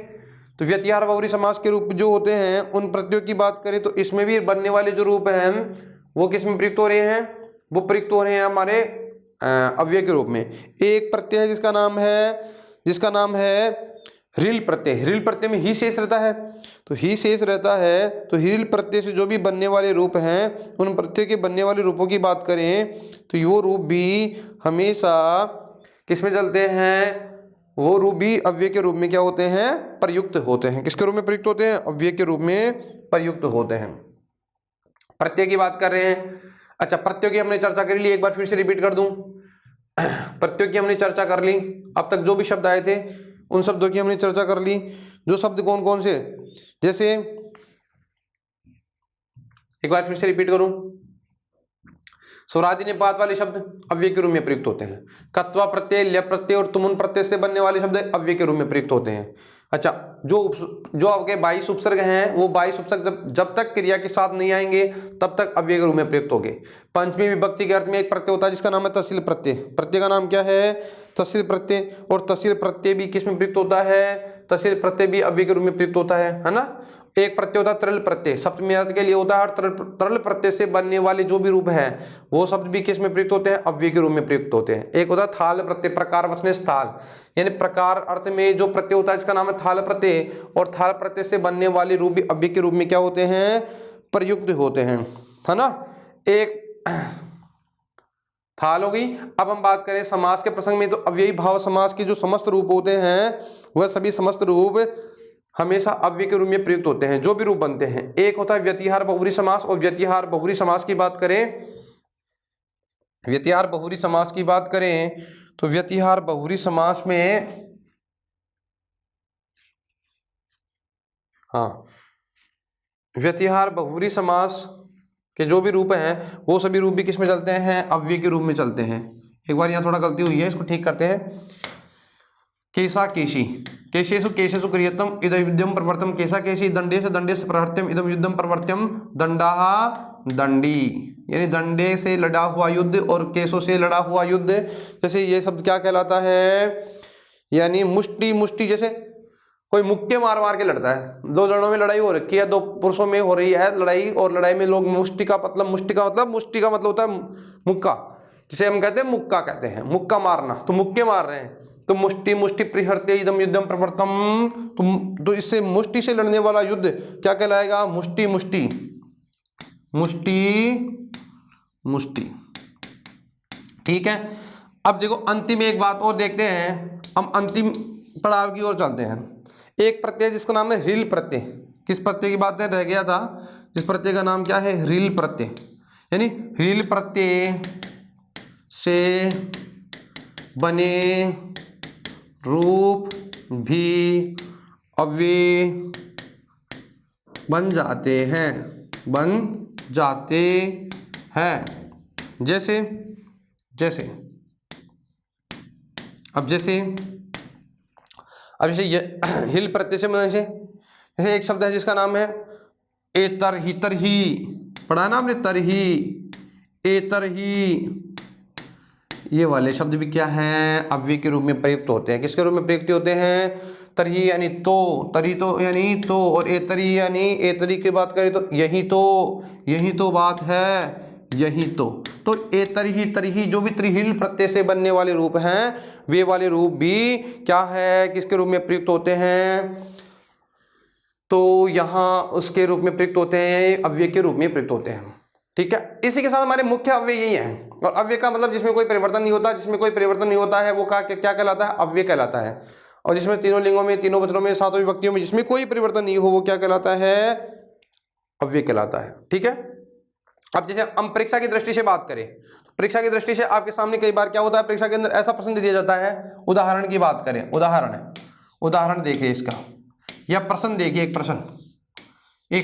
तो व्यतिहार बहुव्रीहि समास के रूप जो होते हैं उन प्रत्ययों की बात करें तो इसमें भी बनने वाले जो रूप हैं वो किस में प्रयुक्त हो रहे हैं, वो प्रयुक्त हो रहे हैं हमारे अव्यय के रूप में। एक प्रत्यय है जिसका नाम है ह्रील प्रत्यय। ह्रील प्रत्यय में ही शेष रहता है, तो ही शेष रहता है, तो ह्रील प्रत्यय से जो भी बनने वाले रूप हैं उन प्रत्यय के बनने वाले रूपों की बात करें तो वो रूप भी हमेशा किस में चलते हैं, वो रूप भी अव्यय के रूप में क्या होते हैं, प्रयुक्त होते हैं। किसके रूप में प्रयुक्त होते हैं, अव्यय के रूप में प्रयुक्त होते हैं। प्रत्यय की बात कर रहे हैं। अच्छा, प्रत्यय की हमने चर्चा कर ली, एक बार फिर से रिपीट कर दूं। प्रत्यय की हमने चर्चा कर ली, अब तक जो भी शब्द आए थे उन शब्दों की हमने चर्चा कर ली। जो शब्द कौन कौन से, जैसे एक बार फिर से रिपीट करूं, स्वरादि निपात वाले शब्द अव्यय के रूप में प्रयुक्त होते हैं। कत्वा प्रत्यय, ल्य प्रत्यय और तुमुन प्रत्यय से बनने वाले शब्द अव्यय के रूप में प्रयुक्त होते हैं। अच्छा, जो आपके 22 उपसर्ग हैं वो 22 उपसर्ग जब तक क्रिया के साथ नहीं आएंगे तब तक अव्यय के रूप में प्रयुक्त होंगे। पंचमी विभक्ति के अर्थ में एक प्रत्यय होता है जिसका नाम है तहसील प्रत्यय। प्रत्यय का नाम क्या है, तहसील प्रत्यय। और तहसील प्रत्यय भी किस में प्रयुक्त होता है, तहसील प्रत्यय भी अव्यय के रूप में प्रयुक्त होता है ना। एक प्रत्यय होता है तरल प्रत्यय, सप्तमी अर्थ के लिए होता है, और तरल प्रत्यय से बनने वाले जो भी रूप है वो शब्द भी किस में प्रयुक्त होते हैं, अव्यय के रूप में प्रयुक्त होते हैं। एक होता है थाल प्रत्यय, प्रकार वचने स्थाल, यानी प्रकार अर्थ में जो प्रत्यय होता है इसका नाम है थाल प्रत्यय, और थाल प्रत्यय से बनने वाले रूप भी अव्यय के रूप में क्या होते हैं, प्रयुक्त होते हैं, है ना। एक थाल हो गई। अब हम बात करें समास के प्रसंग में, तो अव्ययी भाव समास के जो समस्त रूप होते हैं वह सभी समस्त रूप हमेशा अव्यय के रूप में प्रयुक्त होते हैं, जो भी रूप बनते हैं। एक होता है व्यतिहार बहुव्रीहि समास, और व्यतिहार बहुव्रीहि समास की बात करें, व्यतिहार बहुव्रीहि समास की बात करें तो व्यतिहार बहुव्रीहि समास में व्यतिहार बहुव्रीहि समास के जो भी रूप हैं वो सभी रूप भी किस में चलते हैं, अव्यय के रूप में चलते हैं। एक बार यहाँ थोड़ा गलती हुई है, इसको ठीक करते हैं। केसा केशी, केशेषु केशेषु क्रियतम इदं युद्धम प्रवर्तम केसा केशी, दंडे से प्रवर्त्यम इदं युद्धम प्रवर्त्यम, दंडाः दंडी, यानी दंडे से लड़ा हुआ युद्ध और केशों से लड़ा हुआ युद्ध। जैसे ये शब्द क्या कहलाता है, यानी मुष्टि, मुष्टि जैसे कोई मुक्के मार मार के लड़ता है। दो जनों में लड़ाई हो रखी है, दो पुरुषों में हो रही है लड़ाई, और लड़ाई में लोग मुष्टि का मतलब होता है मुक्का, जिसे हम कहते हैं मुक्का कहते हैं, मुक्का मारना, तो मुक्के मार रहे हैं, तो मुष्टि मुष्टि प्रिहर्ते इदं युद्धम प्रवर्तम, तो इससे मुष्टि से लड़ने वाला युद्ध क्या कहलाएगा, मुष्टि मुष्टि मुष्टि मुष्टि। ठीक है, अब देखो अंतिम एक बात और देखते हैं, हम अंतिम पड़ाव की ओर चलते हैं। एक प्रत्यय जिसका नाम है ह्रील प्रत्यय। किस प्रत्यय की बात रह गया था, जिस प्रत्यय का नाम क्या है, ह्रील प्रत्यय, यानी ह्रील प्रत्यय से बने रूप भी अव्यय बन जाते हैं, जैसे ये हिल प्रत्यय से मतलब जैसे एक शब्द है जिसका नाम है एतरही, तरही पढ़ा ना आपने, तरही एतरही, ये वाले शब्द भी क्या हैं, अव्यय के रूप में प्रयुक्त होते हैं। किसके रूप में प्रयुक्त होते हैं, तरही यानी तो, तरी तो यानी तो, और एतरी यानी एतरी की बात करें तो यही तो बात है, यही तो एतरही तरही जो भी त्रिहिल प्रत्यय से बनने वाले रूप हैं, वे वाले रूप भी क्या है, किसके रूप में प्रयुक्त होते हैं, तो यहाँ उसके रूप में प्रयुक्त होते हैं, अव्यय के रूप में प्रयुक्त होते हैं। ठीक है, इसी के साथ हमारे मुख्य अव्यय यही हैं, और अव्यय का मतलब जिसमें कोई परिवर्तन नहीं होता, है वो क्या कहलाता है, अव्यय कहलाता है। और जिसमें तीनों लिंगों में, तीनों वचनों में, सातों विभक्तियों में जिसमें कोई परिवर्तन नहीं हो वो क्या कहलाता है, अव्यय कहलाता है। ठीक है, अब जैसे हम परीक्षा की दृष्टि से बात करें, परीक्षा की दृष्टि से आपके सामने कई बार क्या होता है, परीक्षा के अंदर ऐसा प्रश्न दिया जाता है, उदाहरण की बात करें, उदाहरण देखिए इसका, या प्रश्न देखिए, एक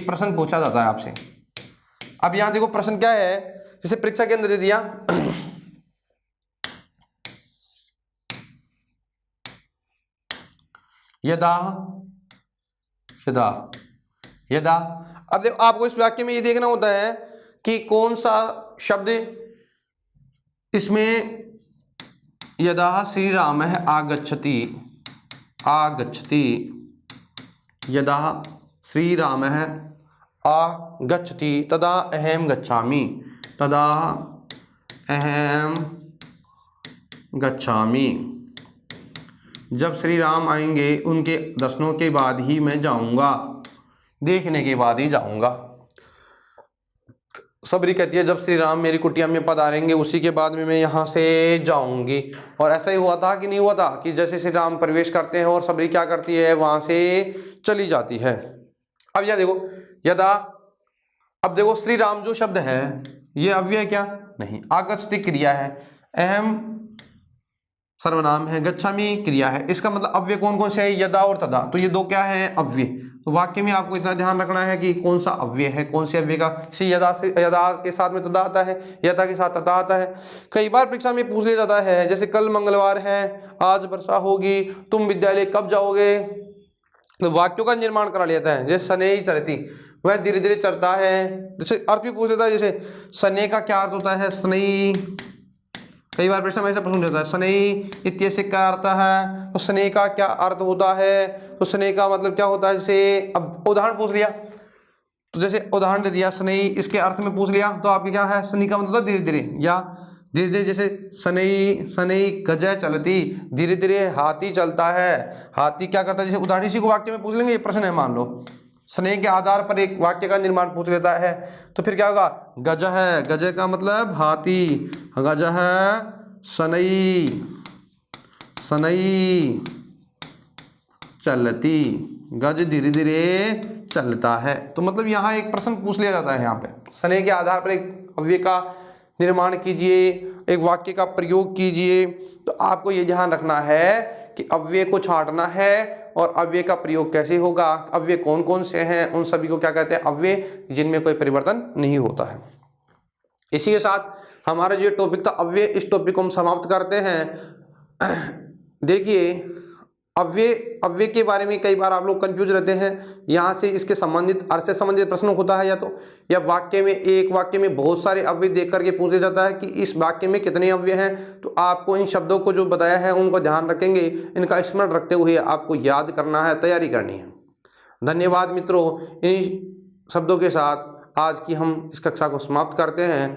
प्रश्न पूछा जाता है आपसे। अब यहां देखो प्रश्न क्या है, जैसे परीक्षा के अंदर दे दिया यदा, अब देखो आपको इस वाक्य में ये देखना होता है कि कौन सा शब्द इसमें, यदा श्री राम है आगच्छति, यदा श्री राम है आगच्छति तदा अहम गच्छामि, जब श्री राम आएंगे उनके दर्शनों के बाद ही मैं जाऊंगा, देखने के बाद ही जाऊंगा। सबरी कहती है जब श्री राम मेरी कुटिया में पधारेंगे उसी के बाद में मैं यहाँ से जाऊंगी। और ऐसा ही हुआ था कि नहीं हुआ था कि जैसे श्री राम प्रवेश करते हैं और सबरी क्या करती है, वहां से चली जाती है। अब यह देखो यदा, अब देखो श्री राम जो शब्द है ये अव्यय क्या नहीं, आगच्छति क्रिया है, अहम सर्वनाम है, गच्छामि क्रिया है। इसका मतलब अव्यय कौन कौन से है, यदा और तदा, तो ये दो क्या है, अव्यय। तो वाक्य में आपको इतना ध्यान रखना है कि कौन सा अव्यय है, कौन से अव्यय का। से यदा के साथ में तदा आता है, यदा के साथ तदा आता है। कई बार परीक्षा में पूछ लिया जाता है, जैसे कल मंगलवार है, आज वर्षा होगी, तुम विद्यालय कब जाओगे, तो वाक्यों का निर्माण करा लेता है। जैसे शनैः चरति, वह धीरे धीरे चलता है। जैसे अर्थ भी पूछ लेता है, जैसे शनैः का क्या अर्थ होता है, शनैः, कई बार प्रश्न में ऐसा प्रश्न होता है, शनैः इत्यस्य क्या अर्थ है, तो शनैः का क्या अर्थ होता है, तो शनैः का मतलब क्या होता है। जैसे अब उदाहरण पूछ लिया, तो जैसे उदाहरण दे दिया शनैः, इसके अर्थ में पूछ लिया, तो आपके क्या है, शनैः का मतलब धीरे धीरे, या धीरे धीरे, जैसे शनैः गजः चलति, धीरे धीरे हाथी चलता है, हाथी क्या करता है। जैसे उदाहरण इसी को वाक्य में पूछ लेंगे, ये प्रश्न है मान लो, शनैः के आधार पर एक वाक्य का निर्माण पूछ लेता है, तो फिर क्या होगा, गजः है, गजः का मतलब हाथी, गजः शनैः चलती, गज धीरे धीरे चलता है। तो मतलब यहाँ एक प्रश्न पूछ लिया जाता है, यहाँ पे शनैः के आधार पर एक अव्यय का निर्माण कीजिए, एक वाक्य का प्रयोग कीजिए। तो आपको ये ध्यान रखना है कि अव्यय को छांटना है और अव्यय का प्रयोग कैसे होगा, अव्यय कौन कौन से हैं, उन सभी को क्या कहते हैं, अव्यय जिनमें कोई परिवर्तन नहीं होता है। इसी के साथ हमारा जो टॉपिक था अव्यय, इस टॉपिक को हम समाप्त करते हैं। देखिए अव्यय के बारे में कई बार आप लोग कंफ्यूज रहते हैं। यहाँ से इसके संबंधित अर्थ से संबंधित प्रश्न होता है या वाक्य में, एक वाक्य में बहुत सारे अव्यय देख करके पूछा जाता है कि इस वाक्य में कितने अव्यय हैं। तो आपको इन शब्दों को जो बताया है उनको ध्यान रखेंगे, इनका स्मरण रखते हुए आपको याद करना है, तैयारी करनी है। धन्यवाद मित्रों। इन शब्दों के साथ आज की हम इस कक्षा को समाप्त करते हैं।